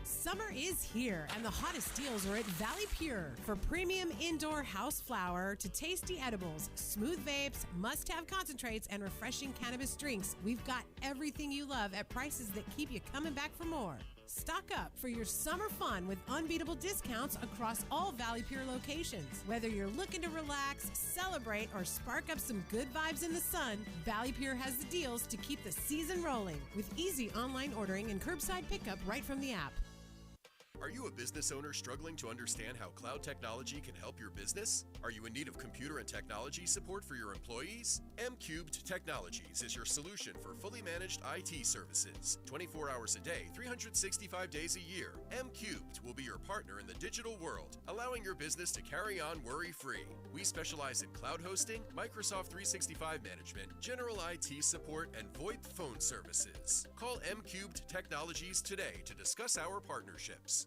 Summer is here, and the hottest deals are at Valley Pure. For premium indoor house flower to tasty edibles, smooth vapes, must-have concentrates, and refreshing cannabis drinks, we've got everything you love at prices that keep you coming back for more. Stock up for your summer fun with unbeatable discounts across all Valley Pure locations. Whether you're looking to relax, celebrate, or spark up some good vibes in the sun, Valley Pure has the deals to keep the season rolling with easy online ordering and curbside pickup right from the app. Are you a business owner struggling to understand how cloud technology can help your business? Are you in need of computer and technology support for your employees? M-Cubed Technologies is your solution for fully managed IT services. 24 hours a day, 365 days a year. M-Cubed will be your partner in the digital world, allowing your business to carry on worry-free. We specialize in cloud hosting, Microsoft 365 management, general IT support, and VoIP phone services. Call M-Cubed Technologies today to discuss our partnerships.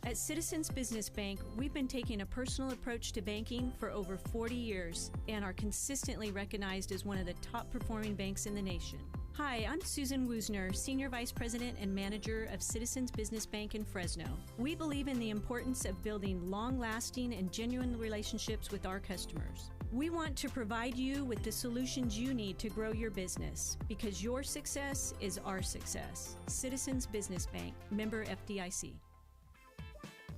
At Citizens Business Bank, we've been taking a personal approach to banking for over 40 years and are consistently recognized as one of the top performing banks in the nation. Hi, I'm Susan Woosner, Senior Vice President and Manager of Citizens Business Bank in Fresno. We believe in the importance of building long-lasting and genuine relationships with our customers. We want to provide you with the solutions you need to grow your business because your success is our success. Citizens Business Bank, member FDIC.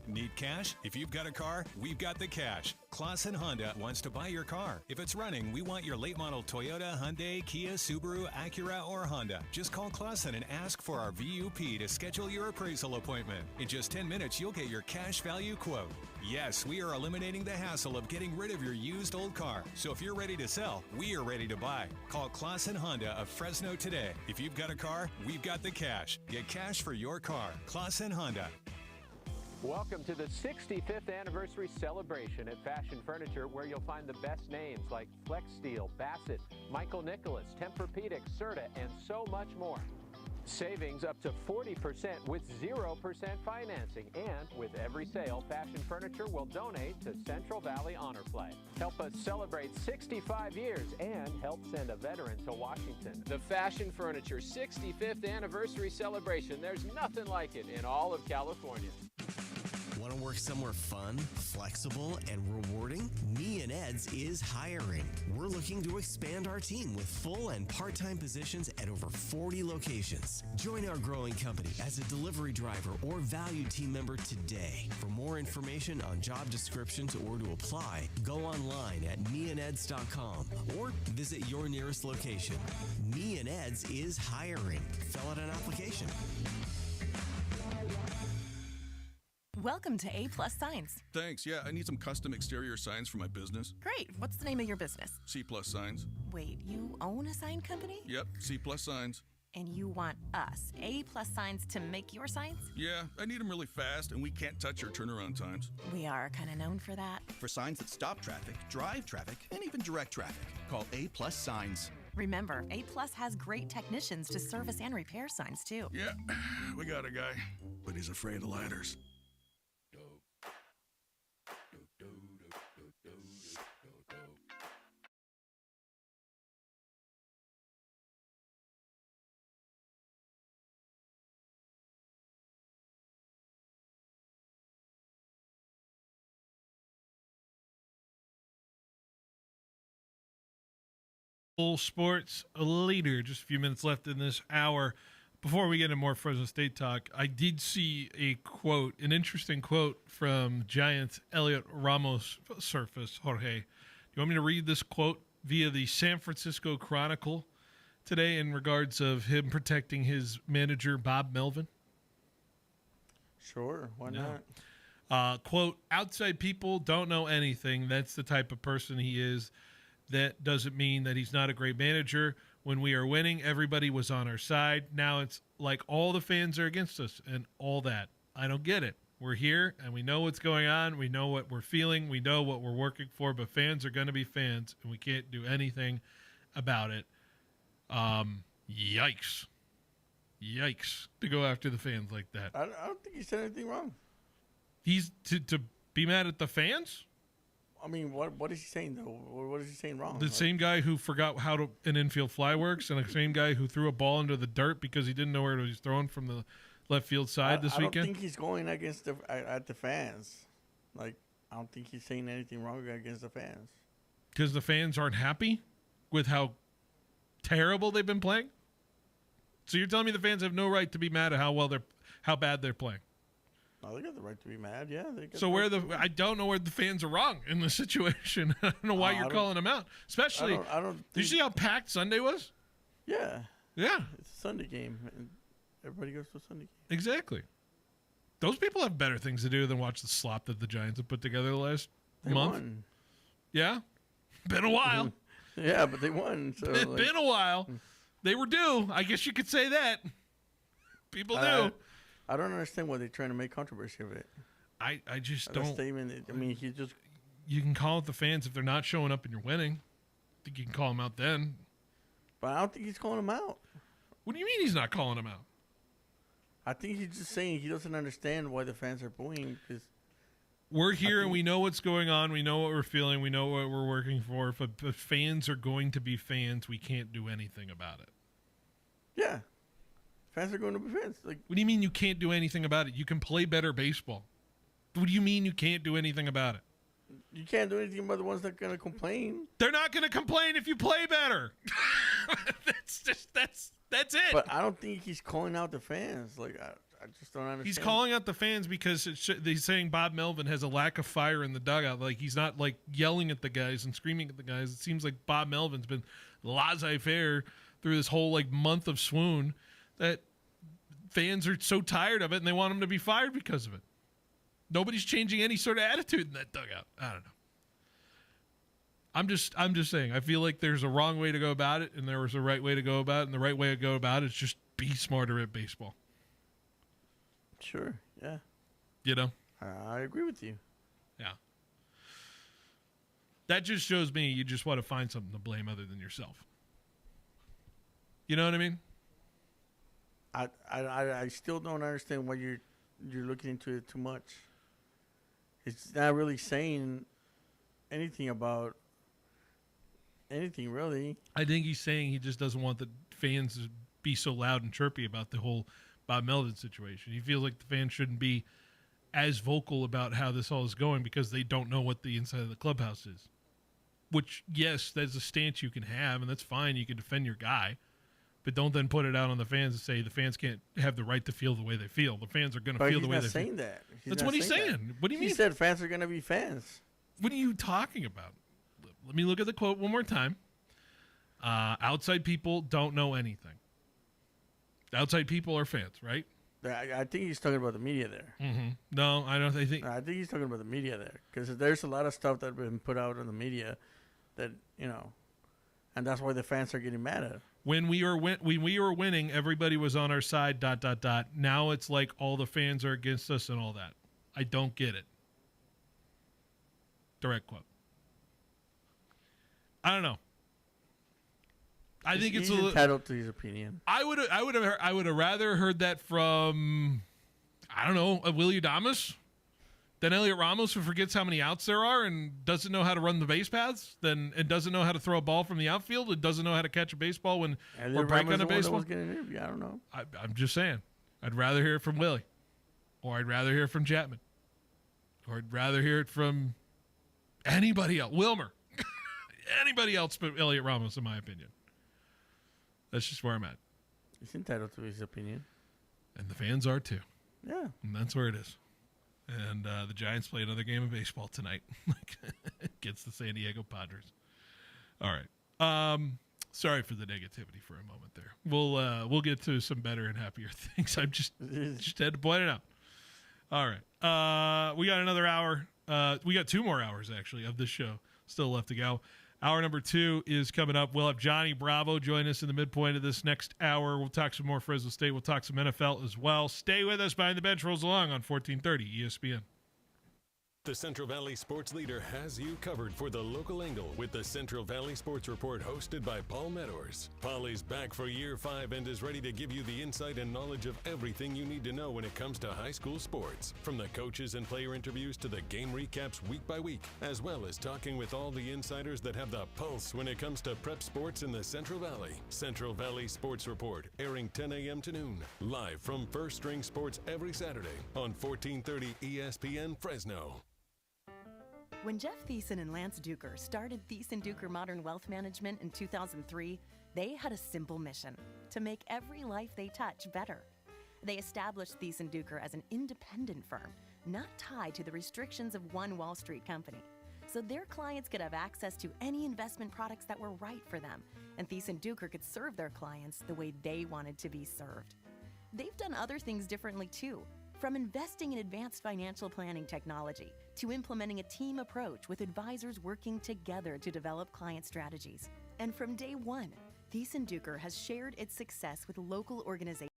Need cash? If you've got a car, we've got the cash. Clausen Honda wants to buy your car. If it's running, we want your late model Toyota, Hyundai, Kia, Subaru, Acura, or Honda. Just call Clausen and ask for our VUP to schedule your appraisal appointment. In just 10 minutes, you'll get your cash value quote. Yes, we are eliminating the hassle of getting rid of your used old car. So if you're ready to sell, we are ready to buy. Call Clausen Honda of Fresno today. If you've got a car, we've got the cash. Get cash for your car. Clausen Honda. Welcome to the 65th anniversary celebration at Fashion Furniture, where you'll find the best names like Flex Steel, Bassett, Michael Nicholas, Tempur-Pedic, Serta, and so much more. Savings up to 40% with 0% financing. And with every sale, Fashion Furniture will donate to Central Valley Honor Play. Help us celebrate 65 years and help send a veteran to Washington. The Fashion Furniture 65th anniversary celebration. There's nothing like it in all of California. Want to work somewhere fun, flexible, and rewarding? Me and Ed's is hiring. We're looking to expand our team with full and part-time positions at over 40 locations. Join our growing company as a delivery driver or valued team member today. For more information on job descriptions or to apply, go online at meandeds.com or visit your nearest location. Me and Ed's is hiring. Fill out an application. Welcome to A+ Signs. Thanks. Yeah, I need some custom exterior signs for my business. Great. What's the name of your business? C+ Signs. Wait, you own a sign company? Yep, C+ Signs. And you want us, A+ Signs, to make your signs? Yeah, I need them really fast, and we can't touch our turnaround times. We are kind of known for that. For signs that stop traffic, drive traffic, and even direct traffic, call A+ Signs. Remember, A+ has great technicians to service and repair signs, too. Yeah, we got a guy, but he's afraid of ladders. Sports leader. Just a few minutes left in this hour. Before we get into more Fresno State talk, I did see a quote, an interesting quote from Giants Elliot Ramos surface. Jorge, do you want me to read this quote via the San Francisco Chronicle today in regards of him protecting his manager, Bob Melvin? Sure, why not? Quote, outside people don't know anything. That's the type of person he is. That doesn't mean that he's not a great manager. When we are winning, everybody was on our side. Now it's like all the fans are against us and all that. I don't get it. We're here and we know what's going on. We know what we're feeling. We know what we're working for, but fans are going to be fans and we can't do anything about it. Yikes. Yikes to go after the fans like that. I don't think he said anything wrong. He's to be mad at the fans? I mean, what is he saying, though? What is he saying wrong? The same guy who forgot how an infield fly works and the same guy who threw a ball into the dirt because he didn't know where it was thrown from the left field side this weekend? I don't think he's going against at the fans. Like, I don't think he's saying anything wrong against the fans. Because the fans aren't happy with how terrible they've been playing? So you're telling me the fans have no right to be mad at how bad they're playing? No, they got the right to be mad. Yeah. So I don't know where the fans are wrong in this situation. I don't know why you're calling them out. Especially, did you see how packed Sunday was? Yeah. Yeah. It's a Sunday game, and everybody goes to a Sunday game. Exactly. Those people have better things to do than watch the slop that the Giants have put together the last They month. won. Yeah, been a while. Yeah, but they won. So It's been a while. They were due. I guess you could say that. People do. I don't understand why they're trying to make controversy of it. I just That don't. statement. I mean, he just. You can call out the fans if they're not showing up and you're winning. I think you can call them out then. But I don't think he's calling them out. What do you mean he's not calling them out? I think he's just saying he doesn't understand why the fans are booing because We're here and we know what's going on. We know what we're feeling. We know what we're working for. If fans are going to be fans, we can't do anything about it. yeah, fans are going to be fans. Like, What do you mean you can't do anything about it? You can play better baseball. What do you mean you can't do anything about it? you can't do anything about the ones that are going to complain. They're not going to complain if you play better. That's it. But I don't think he's calling out the fans. Like, I just don't understand. He's calling out the fans because he's saying Bob Melvin has a lack of fire in the dugout. Like, he's not, like, yelling at the guys and screaming at the guys. It seems like Bob Melvin's been laissez-faire through this whole, like, month of swoon that fans are so tired of it and they want him to be fired because of it. Nobody's changing any sort of attitude in that dugout. I don't know. I'm just saying. I feel like there's a wrong way to go about it, and there was a right way to go about it, and the right way to go about it is just be smarter at baseball. Sure, yeah. You know? I agree with you. Yeah. That just shows me you just want to find something to blame other than yourself. You know what I mean? I still don't understand why you're looking into it too much. It's not really saying anything about anything, really. I think he's saying he just doesn't want the fans to be so loud and chirpy about the whole Bob Melvin situation. He feels like the fans shouldn't be as vocal about how this all is going because they don't know what the inside of the clubhouse is. Which, yes, that's a stance you can have, and that's fine. You can defend your guy. But don't then put it out on the fans and say the fans can't have the right to feel the way they feel. The fans are going to feel the way they feel. He's not saying that. That's what he's saying. What do you mean? He said fans are going to be fans. What are you talking about? Let me look at the quote one more time. Outside people don't know anything. Outside people are fans, right? I think he's talking about the media there. Mm-hmm. No, I don't think. I think he's talking about the media there because there's a lot of stuff that's been put out on the media that, and that's why the fans are getting mad at it. When we were winning, everybody was on our side, ... Now it's like all the fans are against us and all that. I don't get it. Direct quote. I don't know. I think it's he's entitled to his opinion. I would have rather heard that from, I don't know, a Willie Adames than Elliot Ramos, who forgets how many outs there are and doesn't know how to run the base paths, and doesn't know how to throw a ball from the outfield, and doesn't know how to catch a baseball when we're breaking on a baseball. I don't know. I'm just saying. I'd rather hear it from Willie, or I'd rather hear it from Chapman, or I'd rather hear it from anybody else. Wilmer. Anybody else but Elliot Ramos, in my opinion. That's just where I'm at. He's entitled to his opinion. And the fans are too. Yeah. And that's where it is. And the Giants play another game of baseball tonight against the San Diego Padres. All right. Sorry for the negativity for a moment there. We'll get to some better and happier things. I just had to point it out. All right. We got another hour. We got 2 more hours, actually, of this show still left to go. Hour number 2 is coming up. We'll have Johnny Bravo join us in the midpoint of this next hour. We'll talk some more Fresno State. We'll talk some NFL as well. Stay with us. Behind the Bench rolls along on 1430 ESPN. The Central Valley Sports Leader has you covered for the local angle with the Central Valley Sports Report hosted by Paul Meadors. Paul is back for year 5 and is ready to give you the insight and knowledge of everything you need to know when it comes to high school sports. From the coaches and player interviews to the game recaps week by week, as well as talking with all the insiders that have the pulse when it comes to prep sports in the Central Valley. Central Valley Sports Report, airing 10 a.m. to noon. Live from First String Sports every Saturday on 1430 ESPN Fresno. When Jeff Thiessen and Lance Duker started Thiessen Duker Modern Wealth Management in 2003, they had a simple mission: to make every life they touch better. They established Thiessen Duker as an independent firm, not tied to the restrictions of one Wall Street company, so their clients could have access to any investment products that were right for them, and Thiessen Duker could serve their clients the way they wanted to be served. They've done other things differently too. From investing in advanced financial planning technology to implementing a team approach with advisors working together to develop client strategies. And from day one, Thiessen-Duker has shared its success with local organizations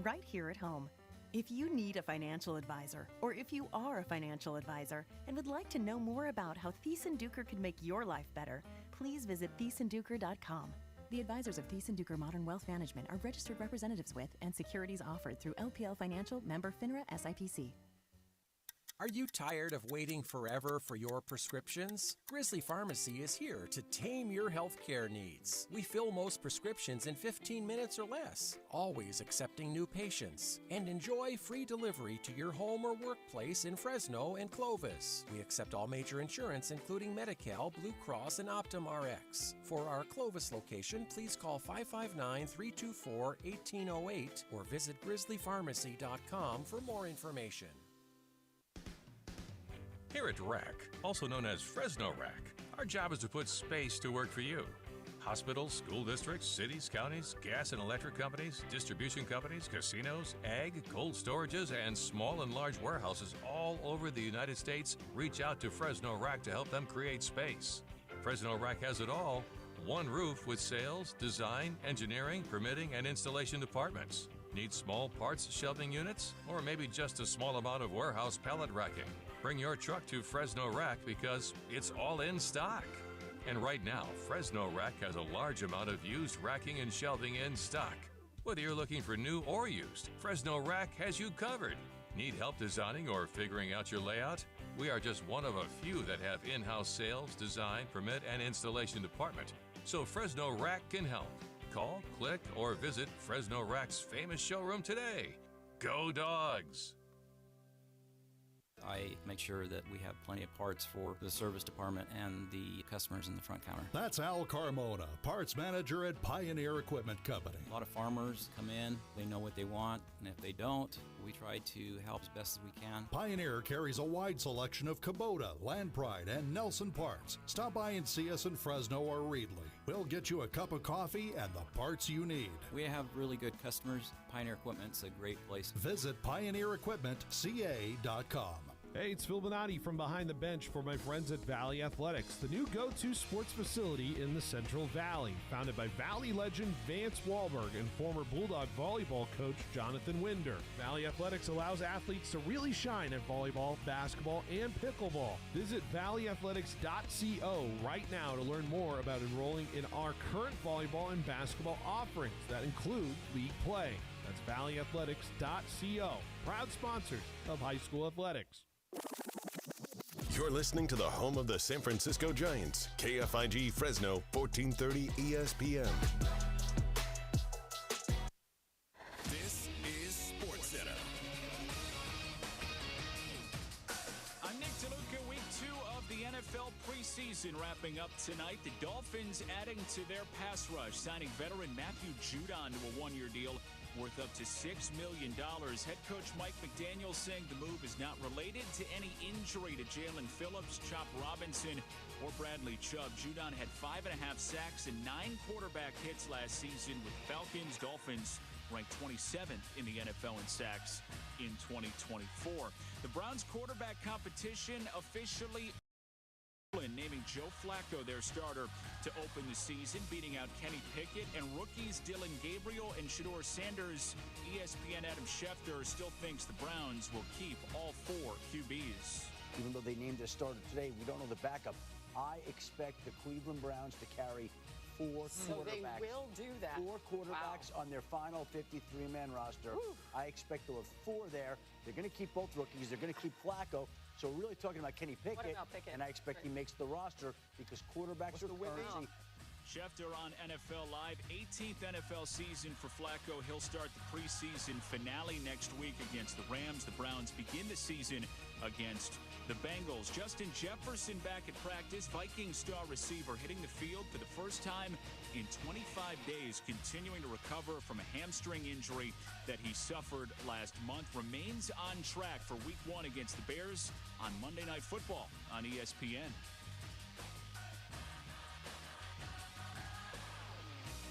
right here at home. If you need a financial advisor, or if you are a financial advisor and would like to know more about how Thiessen-Duker could make your life better, please visit Thiessen-Duker.com. The advisors of Thiessen-Duker Modern Wealth Management are registered representatives with and securities offered through LPL Financial, member FINRA SIPC. Are you tired of waiting forever for your prescriptions? Grizzly Pharmacy is here to tame your healthcare needs. We fill most prescriptions in 15 minutes or less, always accepting new patients, and enjoy free delivery to your home or workplace in Fresno and Clovis. We accept all major insurance, including Medi-Cal, Blue Cross, and Optum Rx. For our Clovis location, please call 559-324-1808 or visit grizzlypharmacy.com for more information. Here at RAC, also known as Fresno RAC, our job is to put space to work for you. Hospitals, school districts, cities, counties, gas and electric companies, distribution companies, casinos, ag, cold storages, and small and large warehouses all over the United States reach out to Fresno RAC to help them create space. Fresno RAC has it all. One roof with sales, design, engineering, permitting, and installation departments. Need small parts shelving units? Or maybe just a small amount of warehouse pallet racking? Bring your truck to Fresno RAC because it's all in stock. And right now, Fresno RAC has a large amount of used racking and shelving in stock. Whether you're looking for new or used, Fresno RAC has you covered. Need help designing or figuring out your layout? We are just one of a few that have in-house sales, design, permit, and installation department. So Fresno RAC can help. Call, click, or visit Fresno RAC's famous showroom today. Go Dogs! I make sure that we have plenty of parts for the service department and the customers in the front counter. That's Al Carmona, parts manager at Pioneer Equipment Company. A lot of farmers come in, they know what they want, and if they don't, we try to help as best as we can. Pioneer carries a wide selection of Kubota, Land Pride, and Nelson parts. Stop by and see us in Fresno or Reedley. We'll get you a cup of coffee and the parts you need. We have really good customers. Pioneer Equipment's a great place. Visit PioneerEquipmentCA.com. Hey, it's Phil Bonatti from Behind the Bench for my friends at Valley Athletics, the new go-to sports facility in the Central Valley. Founded by Valley legend Vance Wahlberg and former Bulldog volleyball coach Jonathan Winder. Valley Athletics allows athletes to really shine at volleyball, basketball, and pickleball. Visit valleyathletics.co right now to learn more about enrolling in our current volleyball and basketball offerings that include league play. That's valleyathletics.co. Proud sponsors of high school athletics. You're listening to the home of the San Francisco Giants, KFIG Fresno, 1430 ESPN. This is SportsCenter. I'm Nick DeLuca. Week 2 of the NFL preseason wrapping up tonight. The Dolphins adding to their pass rush, signing veteran Matthew Judon to a one-year deal worth up to $6 million. Head coach Mike McDaniel saying the move is not related to any injury to Jalen Phillips, Chop Robinson, or Bradley Chubb. Judon had 5.5 sacks and 9 quarterback hits last season with Falcons. Dolphins ranked 27th in the NFL in sacks in 2024. The Browns quarterback competition officially naming Joe Flacco their starter to open the season, beating out Kenny Pickett and rookies Dylan Gabriel and Shedeur Sanders. ESPN Adam Schefter still thinks the Browns will keep all 4 QBs. Even though they named their starter today, we don't know the backup. I expect the Cleveland Browns to carry 4 quarterbacks. So they will do that. 4 quarterbacks on their final 53-man roster. Whew. I expect they'll have 4 there. They're going to keep both rookies. They're going to keep Flacco. So we're really talking about Kenny Pickett, and I expect he makes the roster because quarterbacks are currency. Schefter on NFL Live. 18th NFL season for Flacco. He'll start the preseason finale next week against the Rams. The Browns begin the season against the Bengals. Justin Jefferson back at practice. Vikings star receiver hitting the field for the first time in 25 days, continuing to recover from a hamstring injury that he suffered last month. Remains on track for Week 1 against the Bears on Monday Night Football on ESPN.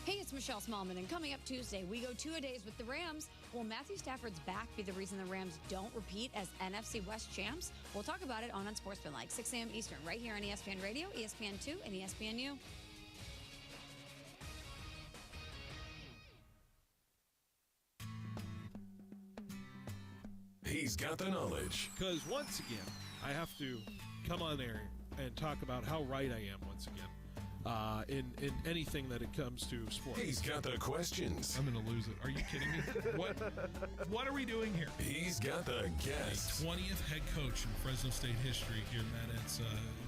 Hey, it's Michelle Smallman, and coming up Tuesday, we go two-a-days with the Rams. Will Matthew Stafford's back be the reason the Rams don't repeat as NFC West champs? We'll talk about it on Unsportsmanlike, 6 a.m. Eastern, right here on ESPN Radio, ESPN2, and ESPNU. He's got the knowledge. Because once again, I have to come on there and talk about how right I am once again. In anything that it comes to sports. He's got the questions. I'm going to lose it. Are you kidding me? What are we doing here? He's got the guests. 20th head coach in Fresno State history here, Matt.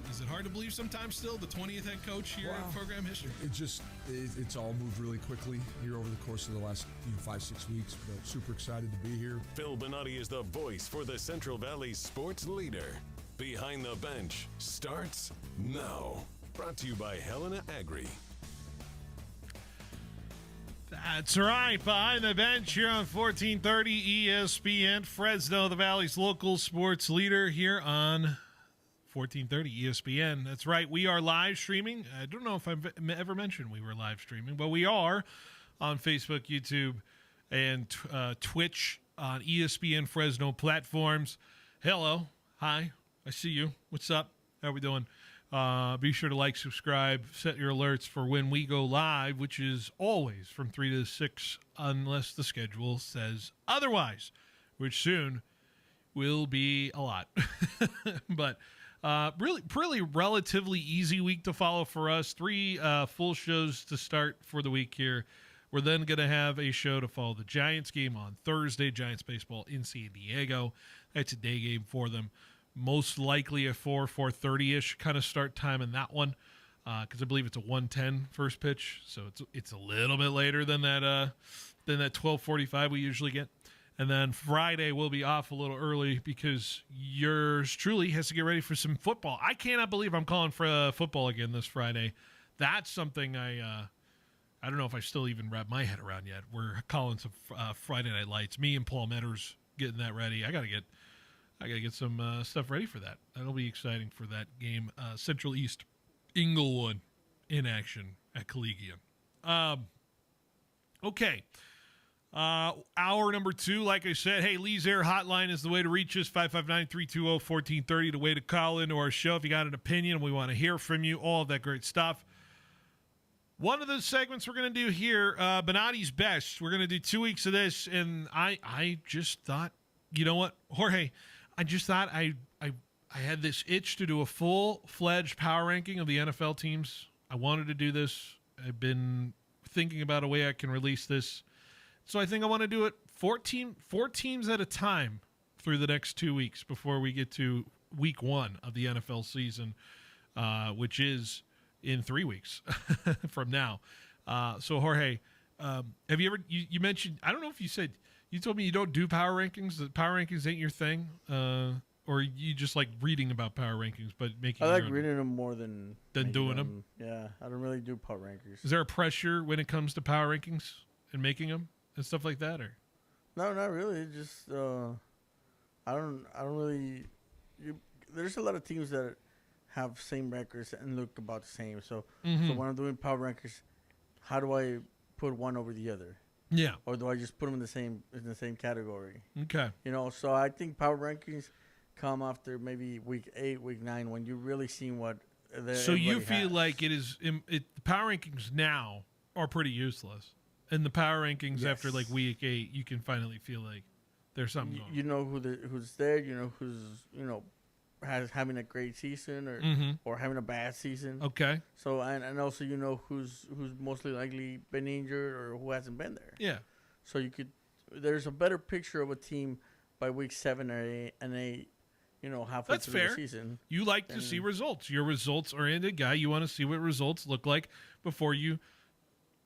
Is it hard to believe sometimes still, the 20th head coach here in program history? It's all moved really quickly here over the course of the last 5-6 weeks, but super excited to be here. Phil Bonatti is the voice for the Central Valley sports leader. Behind the Bench starts now. Brought to you by Helena Agri. That's right. Behind the Bench here on 1430 ESPN, Fresno, the Valley's local sports leader here on 1430 ESPN. That's right. We are live streaming. I don't know if I've ever mentioned we were live streaming, but we are on Facebook, YouTube, and Twitch on ESPN Fresno platforms. Hello. Hi. I see you. What's up? How we doing? Be sure to like, subscribe, set your alerts for when we go live, which is always from 3 to 6, unless the schedule says otherwise, which soon will be a lot. But really relatively easy week to follow for us. 3 full shows to start for the week here. We're then going to have a show to follow the Giants game on Thursday, Giants baseball in San Diego. That's a day game for them. Most likely a 4:30-ish kind of start time in that one, because I believe it's a 1:10 first pitch, so it's a little bit later than that 12:45 we usually get. And then Friday we'll be off a little early because yours truly has to get ready for some football. I cannot believe I'm calling for football again this Friday. That's something I don't know if I still even wrap my head around yet. We're calling some Friday Night Lights. Me and Paul Metters getting that ready. I gotta get some stuff ready for that. That'll be exciting for that game. Central East Inglewood in action at Collegium. Okay. Hour number 2, like I said, hey, Lee's Air Hotline is the way to reach us, 559-320-1430, the way to call into our show if you got an opinion. We want to hear from you, all of that great stuff. One of the segments we're going to do here, Bonatti's Best. We're going to do 2 weeks of this, and I just thought, you know what, Jorge, I just thought I had this itch to do a full-fledged power ranking of the NFL teams. I wanted to do this. I've been thinking about a way I can release this. So I think I want to do it 4 teams at a time through the next 2 weeks before we get to week 1 of the NFL season, which is in 3 weeks from now. So, Jorge, have you ever – you mentioned – I don't know if you said – you told me you don't do power rankings. That power rankings ain't your thing, or you just like reading about power rankings, but making. I like reading them more than doing them. Yeah, I don't really do power rankings. Is there a pressure when it comes to power rankings and making them and stuff like that, or? No, not really. Just I don't really. There's a lot of teams that have same records and look about the same. So when I'm doing power rankings, how do I put one over the other? Yeah. Or do I just put them in the same category? Okay. So I think power rankings come after maybe week 8, week 9, when you really see what. So you feel like the power rankings now are pretty useless, and the power rankings after like week 8, you can finally feel like there's something going. You know who's there. You know who's having a great season or having a bad season. Okay. So and also who's mostly likely been injured or who hasn't been there. Yeah. So there's a better picture of a team by week 7 or 8 and 8. Halfway That's through fair. the season. You like to see results. Your results-oriented guy. You want to see what results look like before you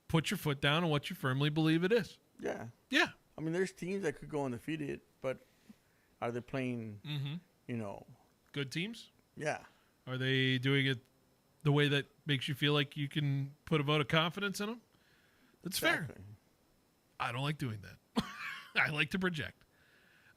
put your foot down on what you firmly believe it is. Yeah. Yeah. I mean, there's teams that could go undefeated, but are they playing? Good teams? Yeah. Are they doing it the way that makes you feel like you can put a vote of confidence in them? That's fair. I don't like doing that. I like to project.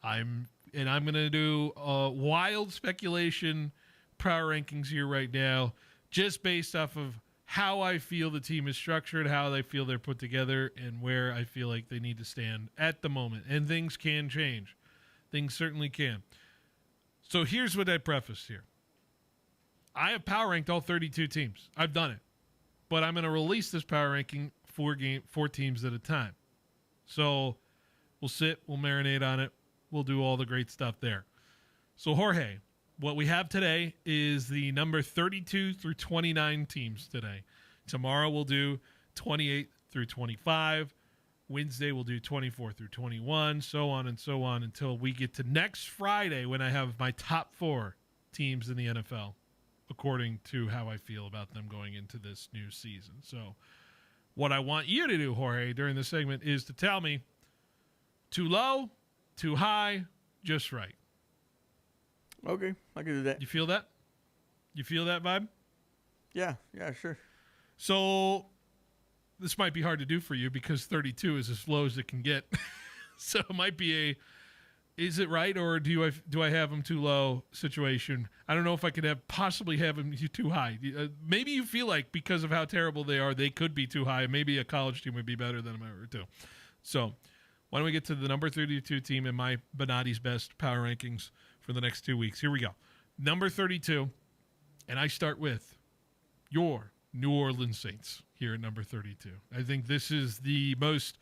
I'm going to do wild speculation power rankings here right now, just based off of how I feel the team is structured, how I feel they're put together, and where I feel like they need to stand at the moment. And things can change. Things certainly can. So here's what I prefaced here. I have power ranked all 32 teams. I've done it. But I'm going to release this power ranking 4 teams at a time. So we'll sit, we'll marinate on it, we'll do all the great stuff there. So Jorge, what we have today is the number 32 through 29 teams today. Tomorrow we'll do 28 through 25. Wednesday we'll do 24 through 21, so on and so on until we get to next Friday when I have my top 4 teams in the NFL, according to how I feel about them going into this new season. So what I want you to do, Jorge, during this segment is to tell me too low, too high, just right. Okay, I can do that. You feel that? You feel that vibe? Yeah, sure. So this might be hard to do for you because 32 is as low as it can get. So it might be is it right or do I have them too low situation? I don't know if I could possibly have them too high. Maybe you feel like because of how terrible they are, they could be too high. Maybe a college team would be better than them ever too. So why don't we get to the number 32 team in my Bonatti's Best Power Rankings for the next 2 weeks. Here we go. Number 32, and I start with your New Orleans Saints here at number 32. I think this is the most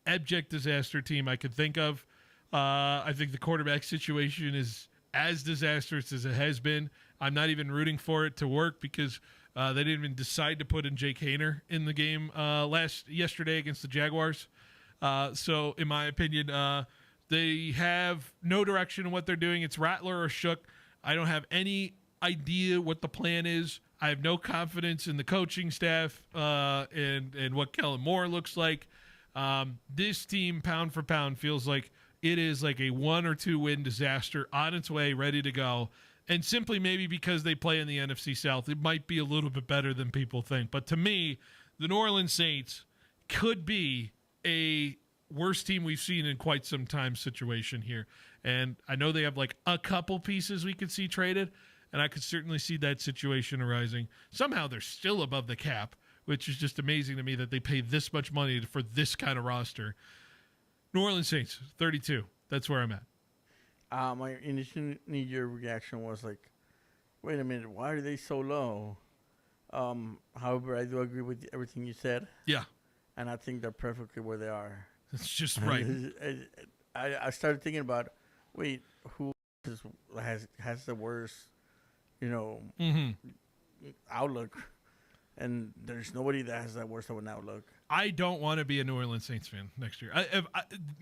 abject disaster team I could think of. I think the quarterback situation is as disastrous as it has been. I'm not even rooting for it to work because they didn't even decide to put in Jake Haener in the game yesterday against the Jaguars. So in my opinion, they have no direction in what they're doing. It's Rattler or Shook. I don't have any idea what the plan is. I have no confidence in the coaching staff and what Kellen Moore looks like. This team, pound for pound, feels like it is like a 1 or 2 win disaster on its way, ready to go. And simply maybe because they play in the NFC South, it might be a little bit better than people think. But to me, the New Orleans Saints could be a worst team we've seen in quite some time situation here. And I know they have like a couple pieces we could see traded, and I could certainly see that situation arising. Somehow they're still above the cap, which is just amazing to me that they pay this much money for this kind of roster. New Orleans Saints, 32. That's where I'm at. My initial knee-jerk reaction was like, wait a minute, why are they so low? However, I do agree with everything you said. Yeah. And I think they're perfectly where they are. It's just right. I started thinking about, wait, who has the worst, outlook? And there's nobody that has that worst of an outlook. I don't want to be a New Orleans Saints fan next year.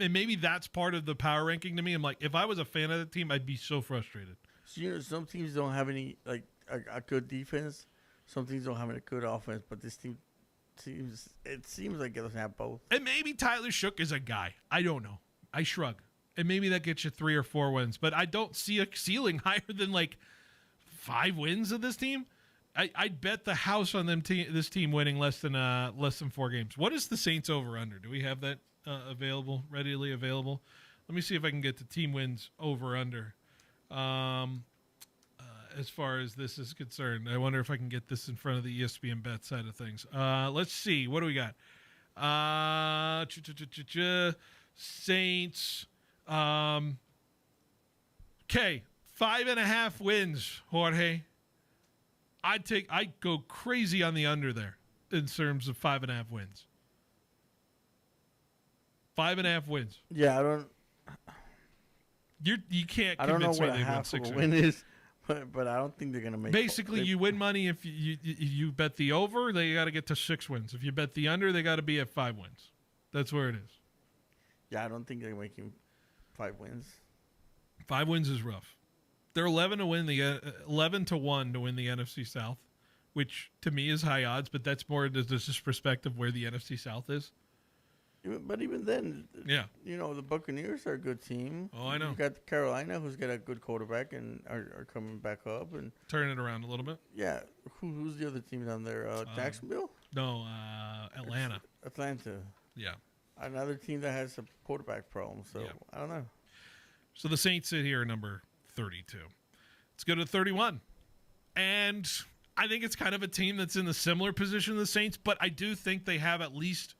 And maybe that's part of the power ranking to me. I'm like, if I was a fan of the team, I'd be so frustrated. So, some teams don't have any, like, a good defense. Some teams don't have a good offense. But this team seems like it doesn't have both. And maybe Tyler Shook is a guy. I don't know. I shrug. And maybe that gets you 3 or 4 wins. But I don't see a ceiling higher than, like, 5 wins of this team. I'd bet the house on this team winning less than 4 games. What is the Saints over under? Do we have that readily available? Let me see if I can get the team wins over under. As far as this is concerned, I wonder if I can get this in front of the ESPN bet side of things. Let's see. What do we got? Saints. Okay, 5.5 wins, Jorge. I'd go crazy on the under there in terms of 5.5 wins. 5.5 wins. Yeah, I don't. You can't. I don't know convince what me a they won half of 6 a win is, but I don't think they're gonna make. Basically, you win money if you bet the over. They got to get to 6 wins. If you bet the under, they got to be at 5 wins. That's where it is. Yeah, I don't think they're making 5 wins. 5 wins is rough. They're 11 to win 11-1 to win the NFC South, which to me is high odds. But that's more this perspective where the NFC South is. But even then, yeah, the Buccaneers are a good team. Oh, I know. You got Carolina, who's got a good quarterback and are coming back up and turning it around a little bit. Yeah, who's the other team down there? Jacksonville? No, Atlanta. Atlanta. Yeah, another team that has a quarterback problem. So I don't know. So the Saints sit here at number 32. Let's go to 31, and I think it's kind of a team that's in the similar position of the Saints, but I do think they have at least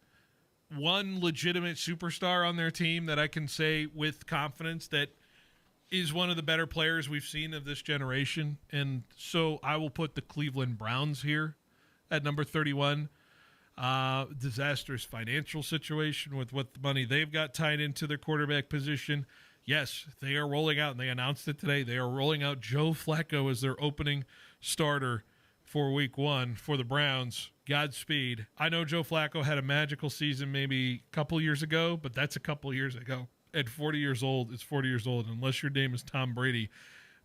one legitimate superstar on their team that I can say with confidence that is one of the better players we've seen of this generation. And so I will put the Cleveland Browns here at number 31. Disastrous financial situation with what the money they've got tied into their quarterback position. Yes, they are rolling out, and they announced it today, they are rolling out Joe Flacco as their opening starter for week 1 for the Browns. Godspeed. I know Joe Flacco had a magical season maybe a couple years ago, but that's a couple years ago. At 40 years old, it's 40 years old. Unless your name is Tom Brady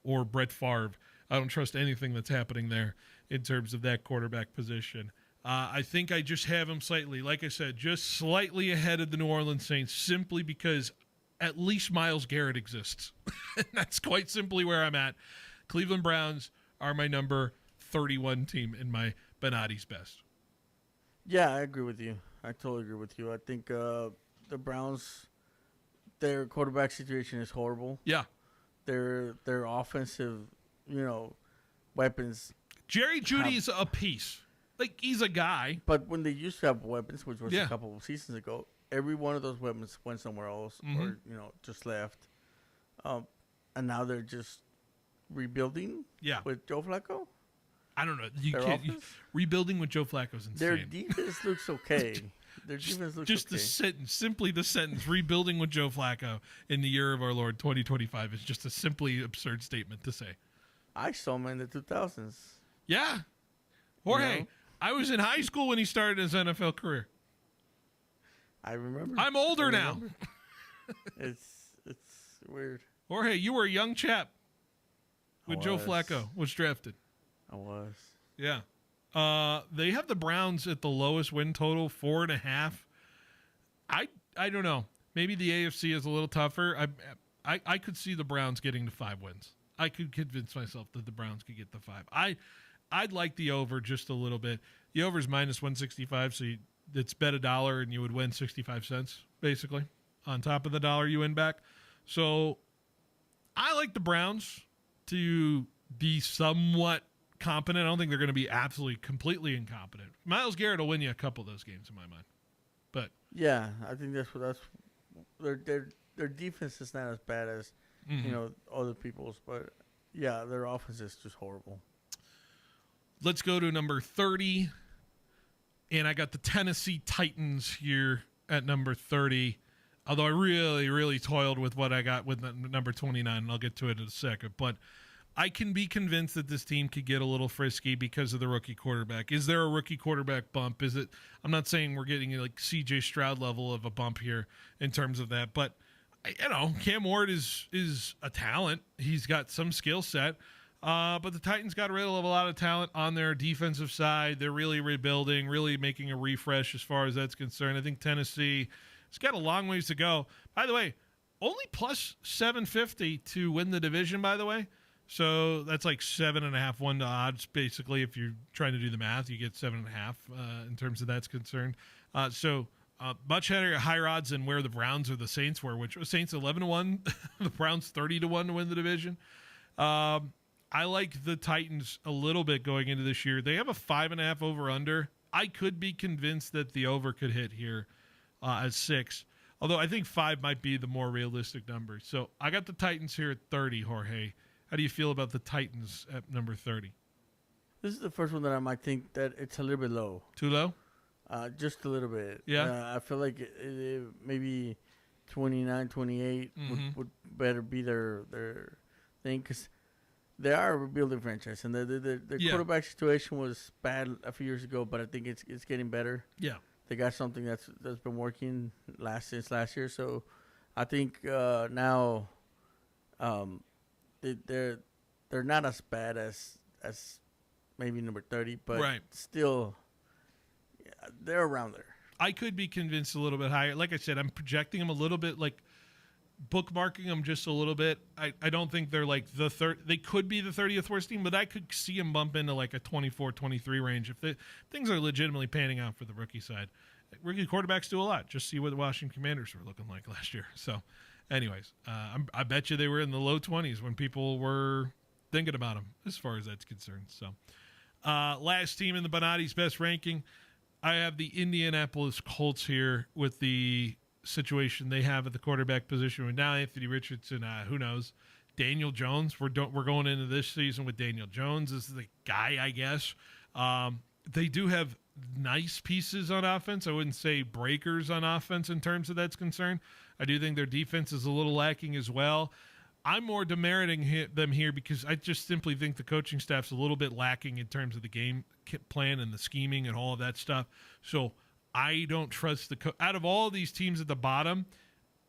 or Brett Favre, I don't trust anything that's happening there in terms of that quarterback position. I think I just have him slightly, like I said, just slightly ahead of the New Orleans Saints simply because at least Myles Garrett exists. That's quite simply where I'm at. Cleveland Browns are my number 31 team in my Benatti's best. Yeah, I agree with you. I totally agree with you. I think the Browns, their quarterback situation is horrible. Yeah. Their offensive, weapons. Jerry Jeudy's a piece. Like, he's a guy. But when they used to have weapons, which was a couple of seasons ago, every one of those weapons went somewhere else or, just left. And now they're just rebuilding with Joe Flacco? I don't know. Rebuilding with Joe Flacco's insane. Their defense looks okay. Their defense looks just okay. the sentence, simply the sentence, rebuilding with Joe Flacco in the year of our Lord 2025 is just a simply absurd statement to say. I saw him in the 2000s. Yeah. Jorge, I was in high school when he started his NFL career. I remember. I'm older now. It's weird. Jorge, you were a young chap when Joe Flacco was drafted. I was. Yeah. They have the Browns at the lowest win total, 4.5. I don't know. Maybe the AFC is a little tougher. I could see the Browns getting to 5 wins. I could convince myself that the Browns could get the 5. I'd like the over just a little bit. The over is minus 165, so it's bet $1 and you would win 65 cents, basically, on top of the $1 you win back. So I like the Browns to be somewhat competent. I don't think they're going to be absolutely, completely incompetent. Myles Garrett will win you a couple of those games in my mind. But yeah, I think that's their defense is not as bad as other people's, but yeah, their offense is just horrible. Let's go to number 30, and I got the Tennessee Titans here at number 30. Although I really, really toiled with what I got with number 29, and I'll get to it in a second. But I can be convinced that this team could get a little frisky because of the rookie quarterback. Is there a rookie quarterback bump? Is it? I'm not saying we're getting like C.J. Stroud level of a bump here in terms of that, but Cam Ward is a talent. He's got some skill set, but the Titans got rid of a lot of talent on their defensive side. They're really rebuilding, really making a refresh as far as that's concerned. I think Tennessee has got a long ways to go. By the way, only plus 750 to win the division, by the way. So that's like 7.5 1 to odds, basically. If you're trying to do the math, you get 7.5 in terms of that's concerned. Much higher odds than where the Browns or the Saints were, which was Saints 11-1, the Browns 30-1 to win the division. I like the Titans a little bit going into this year. They have a 5.5 over/under. I could be convinced that the over could hit here at 6. Although I think 5 might be the more realistic number. So I got the Titans here at 30, Jorge. How do you feel about the Titans at number 30? This is the first one that I might think that it's a little bit low. Too low? Just a little bit. Yeah. I feel like it maybe 29, 28 would better be their thing because they are a rebuilding franchise and their quarterback situation was bad a few years ago, but I think it's getting better. Yeah. They got something that's been working since last year, so I think now they're not as bad as maybe number 30, but still they're around there. I could be convinced a little bit higher. Like I said, I'm projecting them a little bit, like bookmarking them just a little bit. I don't think they're like the third. They could be the 30th worst team, but I could see them bump into like a 24-23 range if things are legitimately panning out for the rookie side. Rookie quarterbacks do a lot. Just see what the Washington Commanders were looking like last year. So, anyways, I bet you they were in the low 20s when people were thinking about them as far as that's concerned. So, Last team in the Bonatti's best ranking, I have the Indianapolis Colts here with the situation they have at the quarterback position with now Anthony Richardson. Who knows? Daniel Jones. We're going into this season with Daniel Jones as the guy, I guess. They do have nice pieces on offense. I wouldn't say breakers on offense in terms of that's concerned. I do think their defense is a little lacking as well. I'm more demeriting them here because I just simply think the coaching staff's a little bit lacking in terms of the game plan and the scheming and all of that stuff. So I don't trust out of all these teams at the bottom,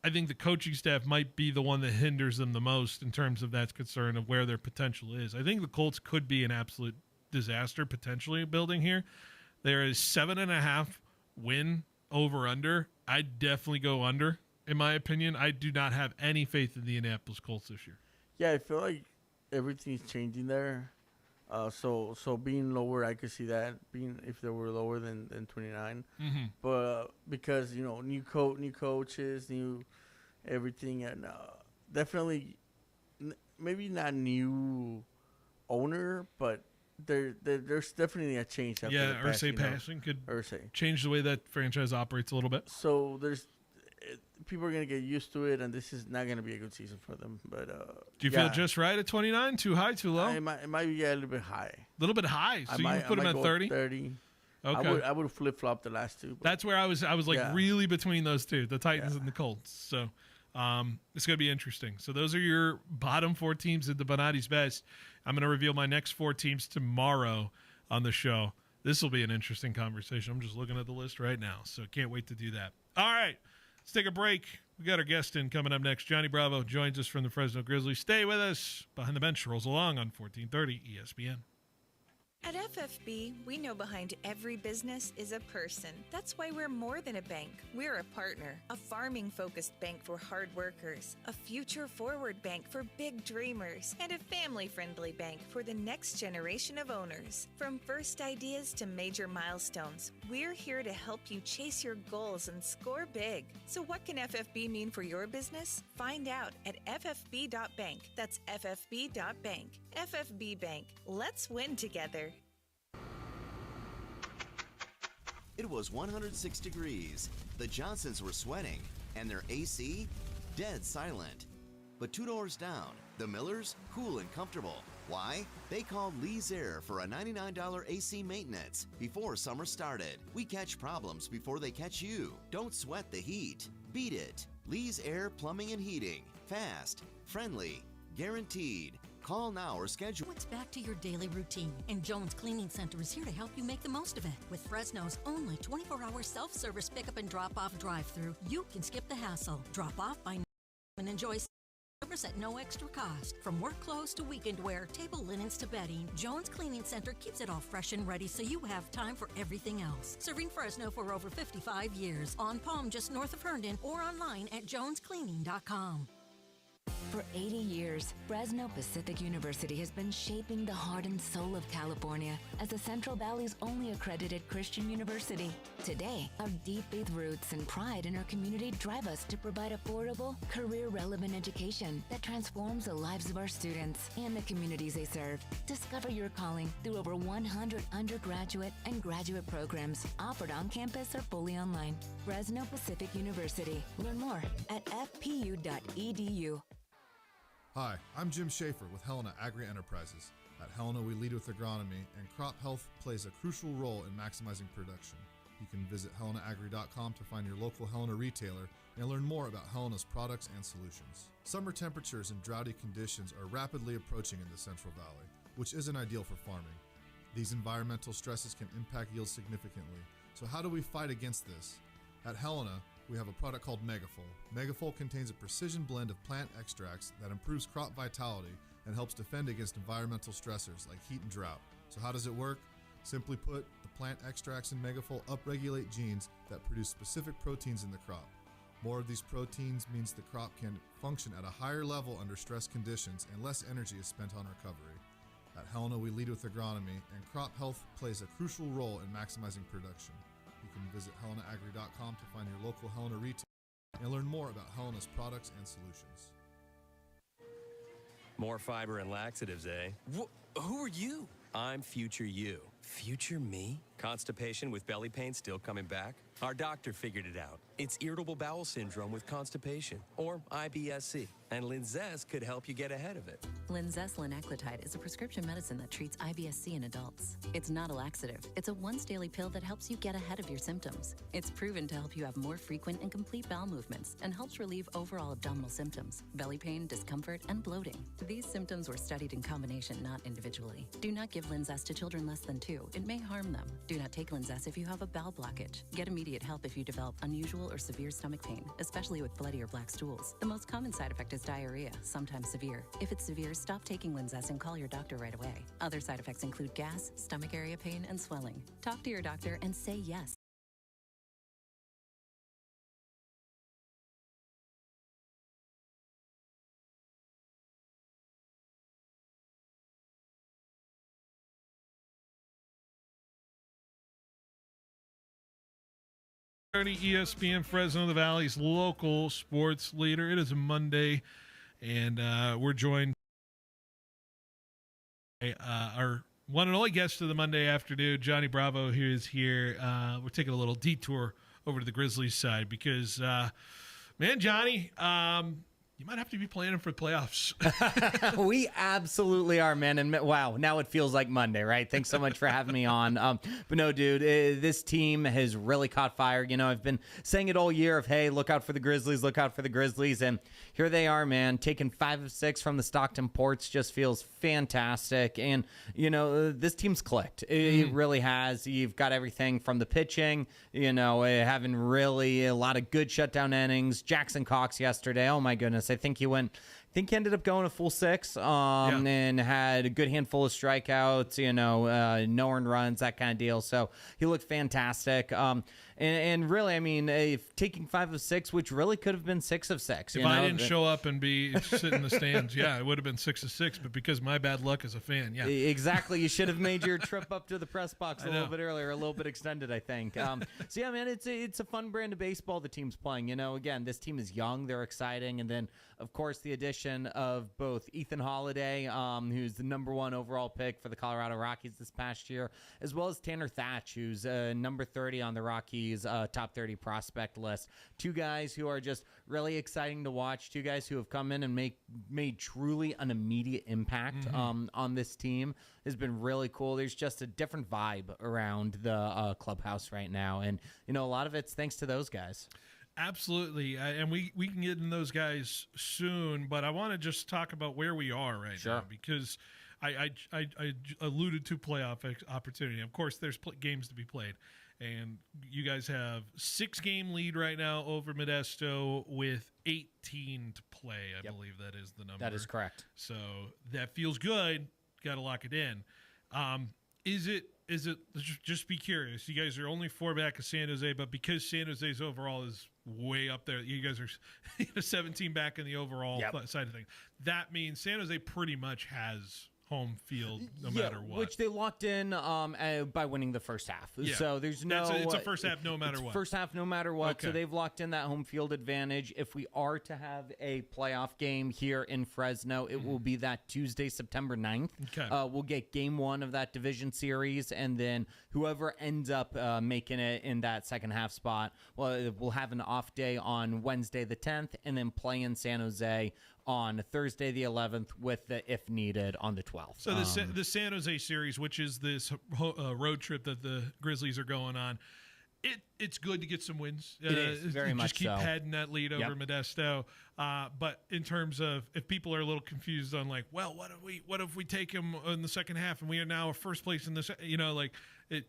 I think the coaching staff might be the one that hinders them the most in terms of that's concern of where their potential is. I think the Colts could be an absolute disaster potentially building here. There is 7.5 win over under. I'd definitely go under. In my opinion, I do not have any faith in the Indianapolis Colts this year. Yeah, I feel like everything's changing there. So being lower, I could see that being if they were lower than 29. Mm-hmm. But because new coaches, new everything, and definitely maybe not new owner, but there's definitely a change. After Yeah, the Irsay passing could Irsay change the way that franchise operates a little bit. So people are going to get used to it, and this is not going to be a good season for them. But do you feel just right at 29? Too high, too low? It might be a little bit high. A little bit high. So you put them at 30? 30. Okay. I would flip flop the last two. That's where I was like really between those two, the Titans and the Colts. So it's going to be interesting. So those are your bottom 4 teams at the Bonatti's best. I'm going to reveal my next 4 teams tomorrow on the show. This will be an interesting conversation. I'm just looking at the list right now, so can't wait to do that. All right. Let's take a break. We got our guest in coming up next. Johnny Bravo joins us from the Fresno Grizzlies. Stay with us. Behind the Bench rolls along on 1430 ESPN. At FFB, we know behind every business is a person. That's why we're more than a bank. We're a partner, a farming-focused bank for hard workers, a future-forward bank for big dreamers, and a family-friendly bank for the next generation of owners. From first ideas to major milestones, we're here to help you chase your goals and score big. So what can FFB mean for your business? Find out at ffb.bank. That's ffb.bank. FFB Bank. Let's win together. It was 106 degrees. The Johnsons were sweating, and their AC, dead silent. But 2 doors down, the Millers, cool and comfortable. Why? They called Lee's Air for a $99 AC maintenance before summer started. We catch problems before they catch you. Don't sweat the heat. Beat it. Lee's Air Plumbing and Heating. Fast, friendly, guaranteed. Call now or schedule. It's back to your daily routine, and Jones Cleaning Center is here to help you make the most of it. With Fresno's only 24-hour self-service pickup and drop-off drive-through, you can skip the hassle. Drop off by and enjoy service at no extra cost. From work clothes to weekend wear, table linens to bedding, Jones Cleaning Center keeps it all fresh and ready so you have time for everything else. Serving Fresno for over 55 years. On Palm just north of Herndon or online at jonescleaning.com. For 80 years, Fresno Pacific University has been shaping the heart and soul of California as the Central Valley's only accredited Christian university. Today, our deep faith roots and pride in our community drive us to provide affordable, career-relevant education that transforms the lives of our students and the communities they serve. Discover your calling through over 100 undergraduate and graduate programs offered on campus or fully online. Fresno Pacific University. Learn more at fpu.edu. Hi, I'm Jim Schaefer with Helena Agri-Enterprises. At Helena, we lead with agronomy, and crop health plays a crucial role in maximizing production. You can visit helenaagri.com to find your local Helena retailer and learn more about Helena's products and solutions. Summer temperatures and droughty conditions are rapidly approaching in the Central Valley, which isn't ideal for farming. These environmental stresses can impact yields significantly. So how do we fight against this? At Helena, we have a product called Megafol. Megafol contains a precision blend of plant extracts that improves crop vitality and helps defend against environmental stressors like heat and drought. So how does it work? Simply put, the plant extracts in Megafol upregulate genes that produce specific proteins in the crop. More of these proteins means the crop can function at a higher level under stress conditions and less energy is spent on recovery. At Helena, we lead with agronomy, and crop health plays a crucial role in maximizing production. You can visit helenaagri.com to find your local Helena retailer and learn more about Helena's products and solutions. More fiber and laxatives, eh? Who are you? I'm future you. Future me? Constipation with belly pain still coming back? Our doctor figured it out. It's irritable bowel syndrome with constipation, or IBS-C, and Linzess could help you get ahead of it. Linzess linaclotide is a prescription medicine that treats IBS-C in adults. It's not a laxative. It's a once-daily pill that helps you get ahead of your symptoms. It's proven to help you have more frequent and complete bowel movements and helps relieve overall abdominal symptoms, belly pain, discomfort, and bloating. These symptoms were studied in combination, not individually. Do not give Linzess to children less than 2. It may harm them. Do not take Linzess if you have a bowel blockage. Get immediate help if you develop unusual or severe stomach pain, especially with bloody or black stools. The most common side effect is diarrhea, sometimes severe. If it's severe, stop taking Linzess and call your doctor right away. Other side effects include gas, stomach area pain, and swelling. Talk to your doctor and say yes. ESPN Fresno, the Valley's local sports leader. It is a Monday, and we're joined by our one and only guest of the Monday afternoon, Johnny Bravo, who is here. We're taking a little detour over to the Grizzlies side because, man, Johnny, you might have to be planning for the playoffs. We absolutely are, man. And wow, now it feels like Monday, right? Thanks so much for having me on. But no, dude, this team has really caught fire. You know, I've been saying it all year of, hey, look out for the Grizzlies, look out for the Grizzlies. And here they are, man, taking 5 of 6 from the Stockton Ports. Just feels fantastic. And, you know, this team's clicked. It really has. You've got everything from the pitching, you know, having really a lot of good shutdown innings. Jackson Cox yesterday, oh my goodness. I think he ended up going a full 6 and had a good handful of strikeouts, you know, no earned runs, that kind of deal. So he looked fantastic. And really, I mean, taking 5 of 6, which really could have been 6 of 6. If I didn't show up and be sit in the stands, yeah, it would have been 6 of 6. But because my bad luck as a fan, yeah, exactly. You should have made your trip up to the press box a little bit earlier, a little bit extended, I think. So yeah, man, it's a fun brand of baseball the team's playing. You know, again, this team is young, they're exciting, and then of course the addition of both Ethan Holiday, who's the #1 overall pick for the Colorado Rockies this past year, as well as Tanner Thatch, who's number 30 on the Rockies top 30 prospect list. 2 guys who are just really exciting to watch. 2 guys who have come in and made truly an immediate impact on this team. Has been really cool. There's just a different vibe around the clubhouse right now, and you know, a lot of it's thanks to those guys. Absolutely, and we can get in those guys soon, but I want to just talk about where we are right now, because I alluded to playoff opportunity. Of course, there's games to be played, and you guys have 6-game lead right now over Modesto with 18 to play. I believe that is the number. That is correct. So that feels good. Got to lock it in. Is it just be curious? You guys are only 4 back of San Jose, but because San Jose's overall is way up there, you guys are 17 back in the overall side of things. That means San Jose pretty much has home field no matter what. Which they locked in by winning the first half. Yeah. So there's it's a first half no matter what. First half no matter what. Okay. So they've locked in that home field advantage. If we are to have a playoff game here in Fresno, it will be that Tuesday, September 9th. Okay. We'll get game 1 of that division series, and then whoever ends up making it in that second half spot, well, we'll have an off day on Wednesday the 10th, and then play in San Jose on Thursday the 11th with the if needed on the 12th. So the San Jose series, which is this road trip that the Grizzlies are going on, it's good to get some wins. It is very much just keep so. heading that lead over Modesto. But in terms of if people are a little confused on like, well, what if we take him in the second half and we are now first place in the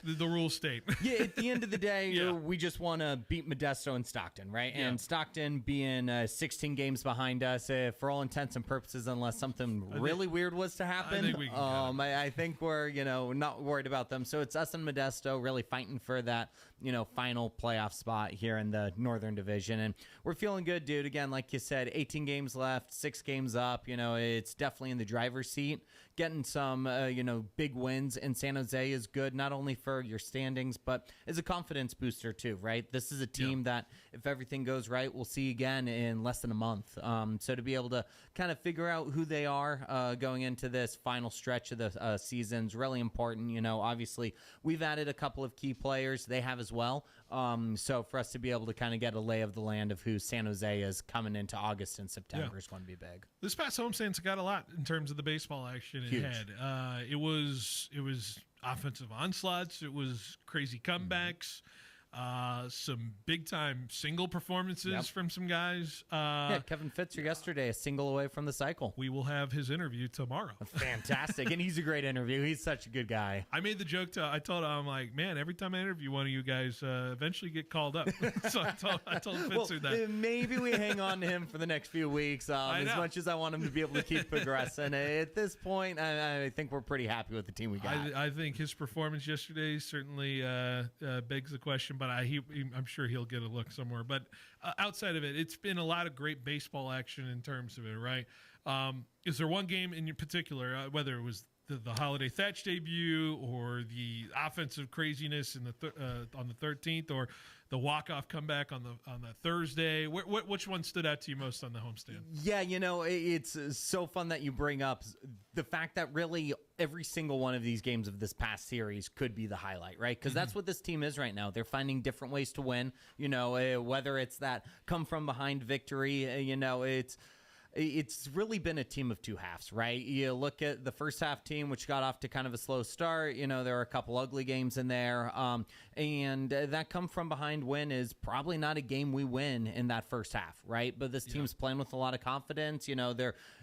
the rules state. Yeah, at the end of the day, we just want to beat Modesto and Stockton, right? Yeah. And Stockton being 16 games behind us, for all intents and purposes, unless something really weird was to happen, I think we're not worried about them. So it's us and Modesto really fighting for that final playoff spot here in the Northern Division, and we're feeling good, dude. Again, like you said, 18 games left, 6 games up. It's definitely in the driver's seat. Getting some big wins in San Jose is good, not only for your standings, but is a confidence booster too, right? This is a team that, if everything goes right, we'll see again in less than a month. So to be able to kind of figure out who they are going into this final stretch of the season is really important. Obviously, we've added a couple of key players. They have as well. So for us to be able to kind of get a lay of the land of who San Jose is coming into August and September is going to be big. This past homestands got a lot in terms of the baseball action it had. It was offensive onslaughts. It was crazy comebacks. Some big-time single performances from some guys. Kevin Fitzer yesterday, a single away from the cycle. We will have his interview tomorrow. Fantastic, and he's a great interview. He's such a good guy. I made the joke I told him, I'm like, man, every time I interview one of you guys, eventually get called up. So I told Fitzer that. Maybe we hang on to him for the next few weeks, as much as I want him to be able to keep progressing. At this point, I think we're pretty happy with the team we got. I think his performance yesterday certainly begs the question, but I'm sure he'll get a look somewhere. But outside of it, it's been a lot of great baseball action in terms of it, right? Is there one game in particular, whether it was the Holiday Thatch debut or the offensive craziness on the 13th, or the walk-off comeback on the Thursday? Which one stood out to you most on the homestand? Yeah, it's so fun that you bring up the fact that really every single one of these games of this past series could be the highlight, right? Because that's what this team is right now. They're finding different ways to win, whether it's that come-from-behind victory, it's really been a team of two halves, right? You look at the first half team, which got off to kind of a slow start. There are a couple ugly games in there. And that come from behind win is probably not a game we win in that first half, right? But this team's playing with a lot of confidence.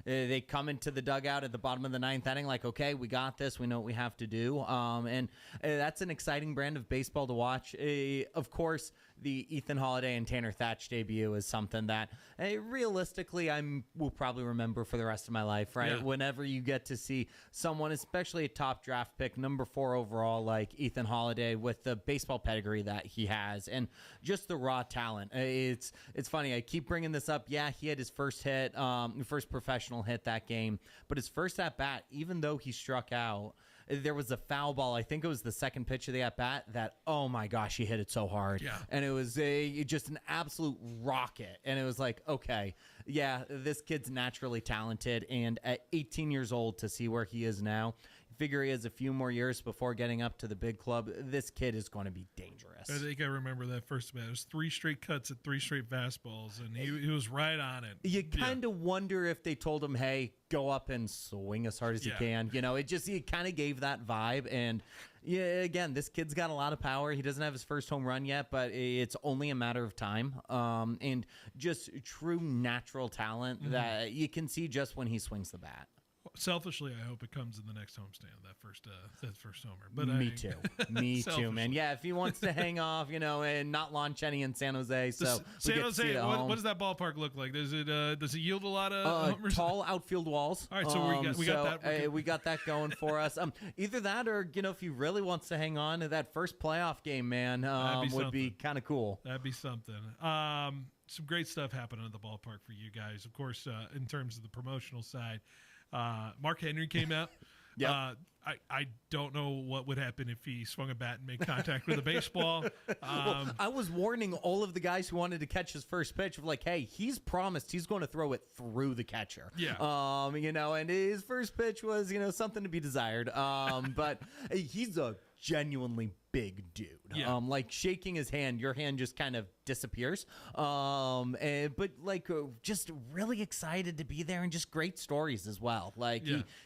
They come into the dugout at the bottom of the ninth inning like, okay, we got this. We know what we have to do. And that's an exciting brand of baseball to watch. Of course, the Ethan Holiday and Tanner Thatch debut is something that realistically will probably remember for the rest of my life, right? Whenever you get to see someone, especially a top draft pick, number 4 overall, like Ethan Holiday, with the baseball pedigree that he has and just the raw talent. It's funny. I keep bringing this up. Yeah, he had his first hit, first professional hit that game, but his first at bat, even though he struck out, there was a foul ball. I think it was the second pitch of the at-bat that, oh my gosh, he hit it so hard. Yeah. And it was just an absolute rocket. And it was like, okay, yeah, this kid's naturally talented. And at 18 years old, to see where he is now, figure he has a few more years before getting up to the big club. This kid is going to be dangerous. I think I remember that first bat. It was 3 straight cuts at 3 straight fastballs, and he was right on it. You kind of wonder if they told him, hey, go up and swing as hard as you can. It kind of gave that vibe. And again, this kid's got a lot of power. He doesn't have his first home run yet, but it's only a matter of time. And just true natural talent that you can see just when he swings the bat. Selfishly, I hope it comes in the next homestand, that first homer. But me too, man. Yeah, if he wants to hang off, and not launch any in San Jose. So San Jose, what does that ballpark look like? Does it yield a lot of homers? Tall outfield walls? All right, so we got that. We got that going for us. Either that, or if he really wants to hang on to that first playoff game, man, would be kind of cool. That'd be something. Some great stuff happening at the ballpark for you guys, of course. In terms of the promotional side. Mark Henry came out. I don't know what would happen if he swung a bat and made contact with a baseball. I was warning all of the guys who wanted to catch his first pitch of like, hey, he's promised he's going to throw it through the catcher. Yeah. And his first pitch was, something to be desired. But he's a genuinely big dude. Like shaking his hand, your hand just kind of disappears. But just really excited to be there, and just great stories as well.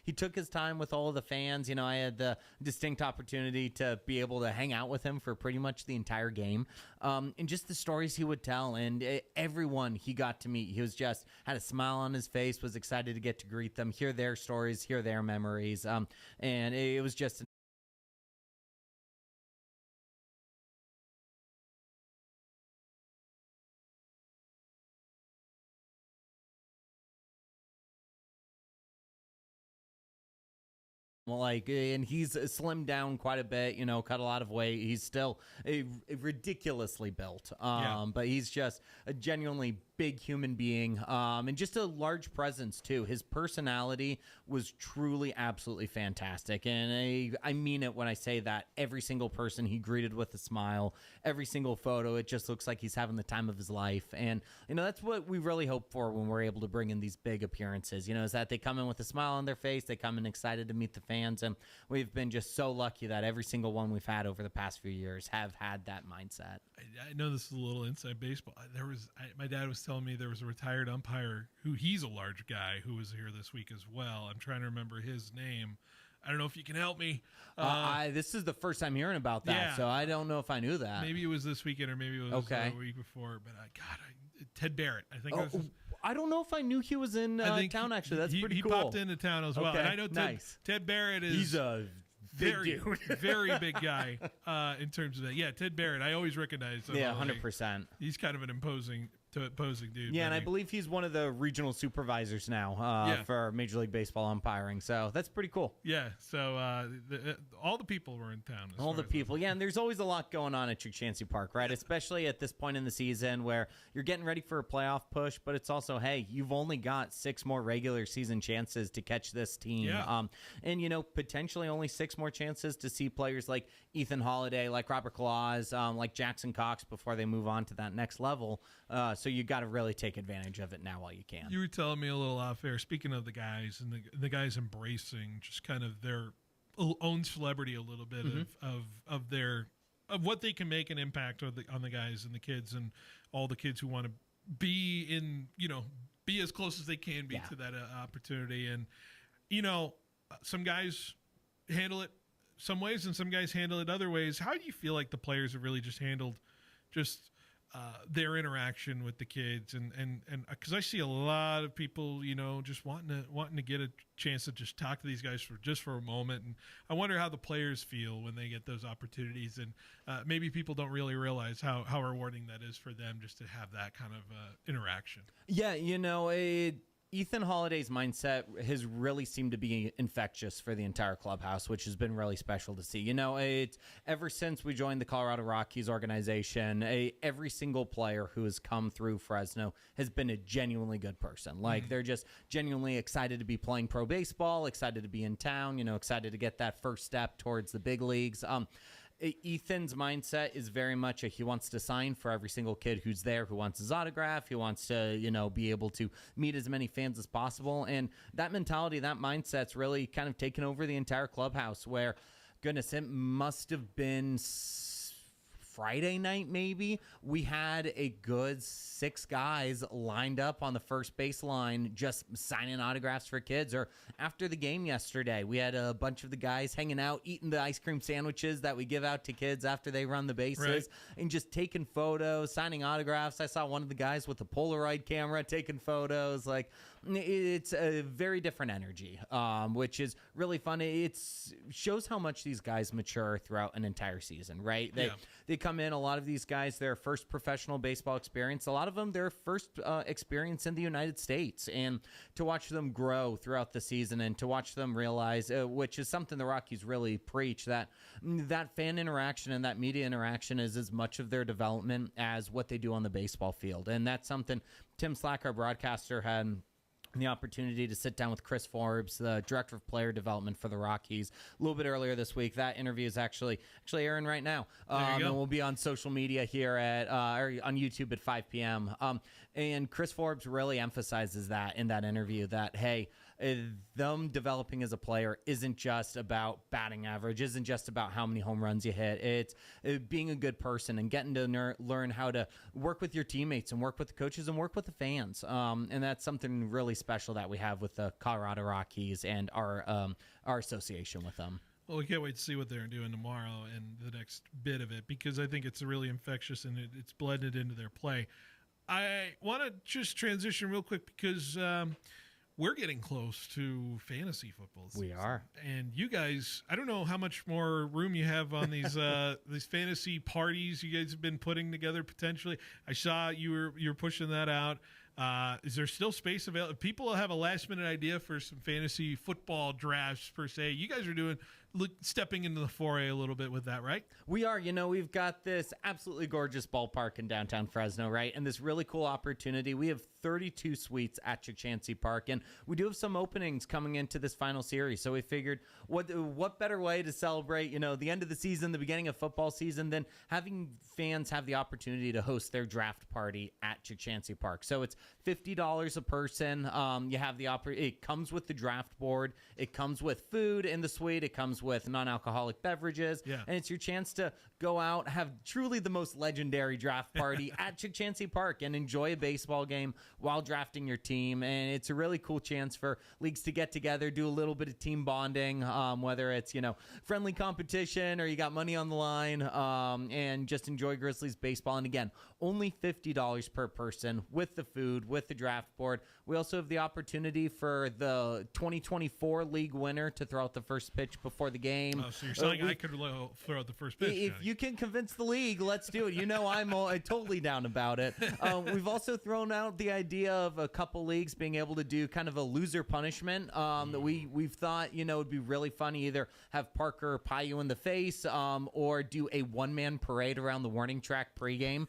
He took his time with all of the fans. I had the distinct opportunity to be able to hang out with him for pretty much the entire game. And just the stories he would tell, and everyone he got to meet, he was just had a smile on his face, was excited to get to greet them, hear their stories, hear their memories. And it was just and he's slimmed down quite a bit, cut a lot of weight. He's still ridiculously built. But he's just a genuinely big human being, and just a large presence too. His personality was truly absolutely fantastic, and I mean it when I say that. Every single person he greeted with a smile, every single photo, it just looks like he's having the time of his life. And that's what we really hope for when we're able to bring in these big appearances, is that they come in with a smile on their face, they come in excited to meet the fans, and we've been just so lucky that every single one we've had over the past few years have had that mindset. I know this is a little inside baseball. My dad was telling me there was a retired umpire he's a large guy who was here this week as well. I'm trying to remember his name. I don't know if you can help me. This is the first time hearing about that, yeah. So I don't know if I knew that. Maybe it was this weekend or maybe it was the week before. But Ted Barrett, I think. I don't know if I knew he was in town. Actually, that's pretty cool. He popped into town as well. Okay, And I know Ted Barrett is. He's a very, very big guy in terms of that. Yeah, Ted Barrett. I always recognize him. Yeah, 100%. He's kind of an imposing dude. Yeah, and I believe he's one of the regional supervisors now for Major League Baseball umpiring. So that's pretty cool. Yeah, so all the people were in town. All the people, yeah, and there's always a lot going on at Chukchansi Park, right? Especially at this point in the season where you're getting ready for a playoff push, but it's also, hey, you've only got 6 more regular season chances to catch this team. Yeah. And, potentially only 6 more chances to see players like Ethan Holiday, like Robert Claus, like Jackson Cox before they move on to that next level. So you got to really take advantage of it now while you can. You were telling me a little off air, speaking of the guys and the guys embracing just kind of their own celebrity a little bit of what they can make an impact on the guys and the kids and all the kids who want to be be as close as they can be to that opportunity. And, some guys handle it some ways and some guys handle it other ways. How do you feel like the players have really just handled their interaction with the kids and because I see a lot of people just wanting to get a chance to just talk to these guys for a moment, and I wonder how the players feel when they get those opportunities, and maybe people don't really realize how rewarding that is for them just to have that kind of interaction. Yeah, Ethan Holiday's mindset has really seemed to be infectious for the entire clubhouse, which has been really special to see. It's ever since we joined the Colorado Rockies organization, every single player who has come through Fresno has been a genuinely good person. Like, they're just genuinely excited to be playing pro baseball, excited to be in town, excited to get that first step towards the big leagues. Ethan's mindset is very much he wants to sign for every single kid who's there, who wants his autograph. He wants to, be able to meet as many fans as possible. And that mentality, that mindset's really kind of taken over the entire clubhouse where, goodness, it must have been Friday night, maybe, we had a good 6 guys lined up on the first base line just signing autographs for kids. Or after the game yesterday, we had a bunch of the guys hanging out, eating the ice cream sandwiches that we give out to kids after they run the bases, and just taking photos, signing autographs. I saw one of the guys with a Polaroid camera taking photos. Like, it's a very different energy, which is really fun. It shows how much these guys mature throughout an entire season, right? They come in, a lot of these guys, their first professional baseball experience, a lot of them their first experience in the United States, and to watch them grow throughout the season and to watch them realize, which is something the Rockies really preach, that fan interaction and that media interaction is as much of their development as what they do on the baseball field. And that's something Tim Slack, our broadcaster, had the opportunity to sit down with Chris Forbes, the director of player development for the Rockies, a little bit earlier this week. That interview is actually airing right now, and we'll be on social media here or on YouTube at 5 p.m. And Chris Forbes really emphasizes that in that interview, that hey, them developing as a player isn't just about batting average, isn't just about how many home runs you hit. It's being a good person and getting to learn how to work with your teammates and work with the coaches and work with the fans. And that's something really special that we have with the Colorado Rockies and our association with them. Well, we can't wait to see what they're doing tomorrow and the next bit of it, because I think it's really infectious and it's blended into their play. I want to just transition real quick because we're getting close to fantasy football season. We are. And you guys, I don't know how much more room you have on these these fantasy parties you guys have been putting together potentially. I saw you were pushing that out. Is there still space available? People have a last-minute idea for some fantasy football drafts per se. You guys are doing stepping into the foray a little bit with that, right? We are. We've got this absolutely gorgeous ballpark in downtown Fresno, right? And this really cool opportunity. We have 32 suites at Chukchansi Park, and we do have some openings coming into this final series. So we figured, what better way to celebrate, the end of the season, the beginning of football season, than having fans have the opportunity to host their draft party at Chukchansi Park. So it's $50 a person. You have the it comes with the draft board. It comes with food in the suite. It comes with non-alcoholic beverages. Yeah. And it's your chance to go out, have truly the most legendary draft party at Chukchansi Park and enjoy a baseball game while drafting your team. And it's a really cool chance for leagues to get together, do a little bit of team bonding, whether it's, friendly competition or you got money on the line, and just enjoy Grizzlies baseball. And again, only $50 per person with the food, with the draft board. We also have the opportunity for the 2024 league winner to throw out the first pitch before the game. Oh, so you're saying I could throw out the first pitch? If you can convince the league, let's do it. I'm totally down about it. We've also thrown out the idea of a couple leagues being able to do kind of a loser punishment. That we've thought, it'd be really funny, either have Parker pie you in the face, or do a one-man parade around the warning track pregame.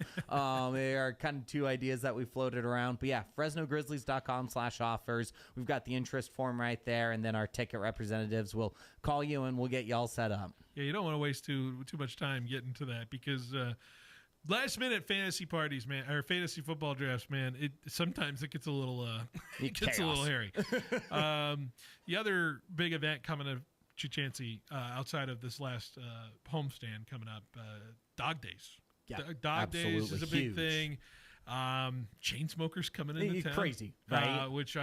They are kind of two ideas that we floated around. But yeah, FresnoGrizzlies.com/offers. We've got the interest form right there, and then our ticket representatives will call you and we'll get you all set up. Yeah, you don't want to waste too much time getting to that, because last minute fantasy parties, man, or fantasy football drafts, man, sometimes it gets a little a little hairy. The other big event coming to Chukchansi, outside of this last homestand coming up, Dog Days. Yeah, Dog Days is a big thing. Chain smokers coming into town, crazy, right? Which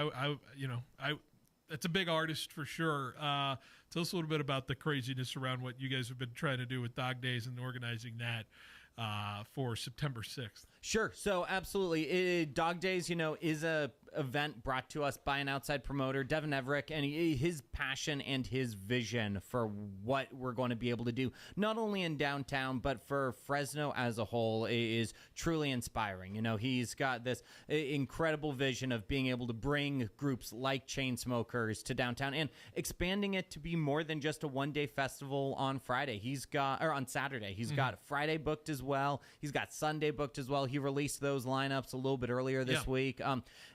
that's a big artist for sure. Tell us a little bit about the craziness around what you guys have been trying to do with Dog Days and organizing that for September 6th. Sure. So absolutely. Dog Days, is a event brought to us by an outside promoter, Devin Everick, and his passion and his vision for what we're going to be able to do, not only in downtown, but for Fresno as a whole, is truly inspiring. He's got this incredible vision of being able to bring groups like Chainsmokers to downtown and expanding it to be more than just a one-day festival on Friday. On Saturday. He's got Friday booked as well. He's got Sunday booked as well. He released those lineups a little bit earlier this week.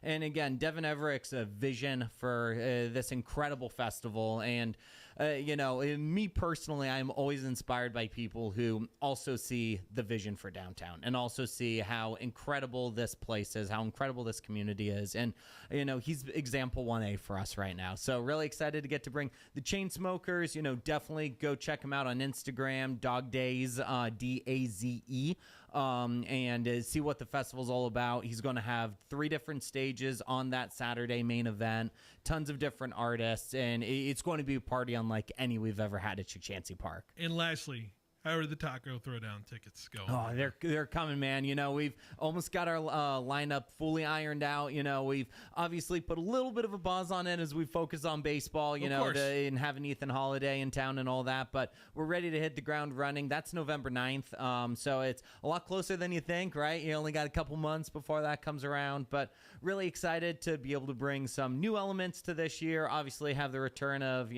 And again, Devin Everick's vision for this incredible festival. And, me personally, I'm always inspired by people who also see the vision for downtown and also see how incredible this place is, how incredible this community is. And, he's example 1A for us right now. So really excited to get to bring the Chainsmokers. Definitely go check him out on Instagram, Dog Days, DAZE. And see what the festival's all about. He's going to have 3 different stages on that Saturday main event, tons of different artists, and it's going to be a party unlike any we've ever had at Chukchansi Park. And lastly, how are the taco throwdown tickets going? Oh, they're coming, man. We've almost got our lineup fully ironed out. We've obviously put a little bit of a buzz on it as we focus on baseball, and having Ethan Holiday in town and all that. But we're ready to hit the ground running. That's November 9th. So it's a lot closer than you think, right? You only got a couple months before that comes around. But really excited to be able to bring some new elements to this year. Obviously have the return of,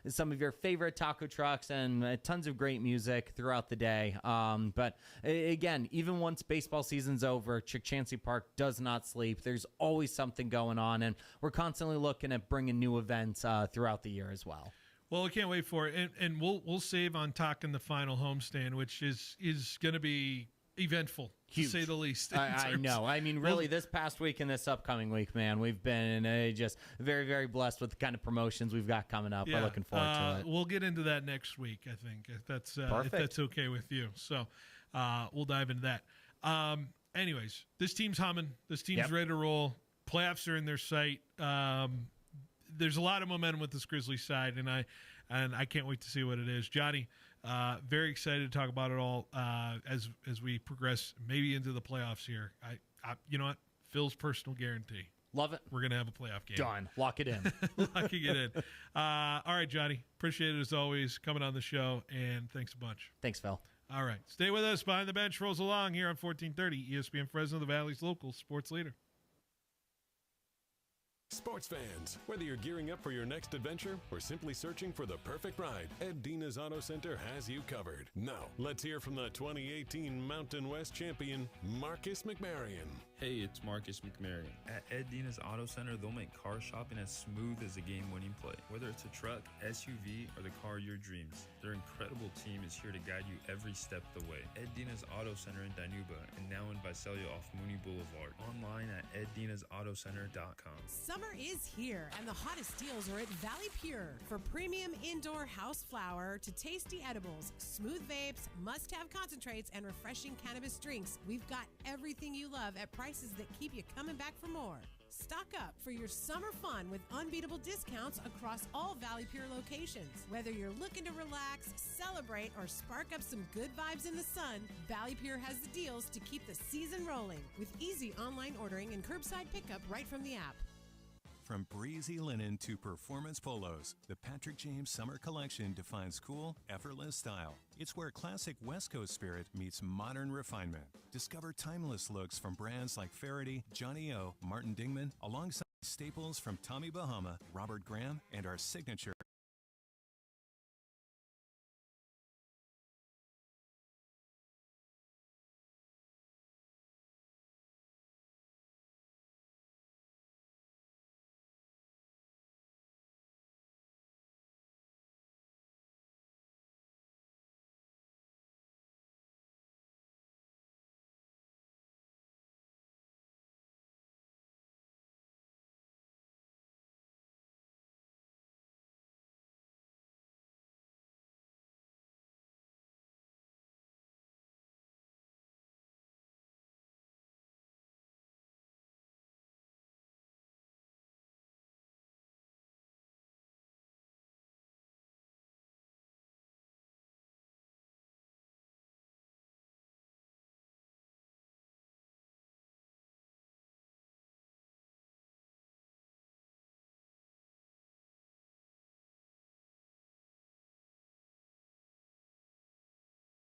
some of your favorite taco trucks and tons of great music throughout the day. But again, even once baseball season's over, Chukchansi Park does not sleep. There's always something going on, and we're constantly looking at bringing new events throughout the year as well. Well, we can't wait for it, and we'll save on talking the final homestand, which is going to be eventful, Huge. to say the least. I know. I mean, really, this past week and this upcoming week, man, we've been just very, very blessed with the kind of promotions we've got coming up. We're looking forward to it. We'll get into that next week, I think, if that's okay with you. So we'll dive into that. Anyways, this team's humming. This team's ready to roll. Playoffs are in their sight. There's a lot of momentum with this Grizzlies side, and I can't wait to see what it is. Johnny, very excited to talk about it all as we progress maybe into the playoffs here. I you know what? Phil's personal guarantee. Love it. We're going to have a playoff game. Done. Lock it in. Locking it in. All right, Johnny. Appreciate it as always coming on the show, and thanks a bunch. Thanks, Phil. All right. Stay with us. Behind the Bench rolls along here on 1430 ESPN Fresno, the Valley's local sports leader. Sports fans, whether you're gearing up for your next adventure or simply searching for the perfect ride, Ed Dina's Auto Center has you covered. Now, let's hear from the 2018 Mountain West champion, Marcus McMarion. Hey, it's Marcus McMarion. At Ed Dina's Auto Center, they'll make car shopping as smooth as a game-winning play. Whether it's a truck, SUV, or the car of your dreams, their incredible team is here to guide you every step of the way. Ed Dina's Auto Center in Dinuba and now in Visalia off Mooney Boulevard. Online at eddinasautocenter.com. Summer is here, and the hottest deals are at Valley Pure. For premium indoor house flower to tasty edibles, smooth vapes, must-have concentrates, and refreshing cannabis drinks, we've got everything you love at prices that keep you coming back for more. Stock up for your summer fun with unbeatable discounts across all Valley Pure locations. Whether you're looking to relax, celebrate, or spark up some good vibes in the sun, Valley Pure has the deals to keep the season rolling with easy online ordering and curbside pickup right from the app. From breezy linen to performance polos, the Patrick James Summer Collection defines cool, effortless style. It's where classic West Coast spirit meets modern refinement. Discover timeless looks from brands like Faraday, Johnny O, Martin Dingman, alongside staples from Tommy Bahama, Robert Graham, and our signature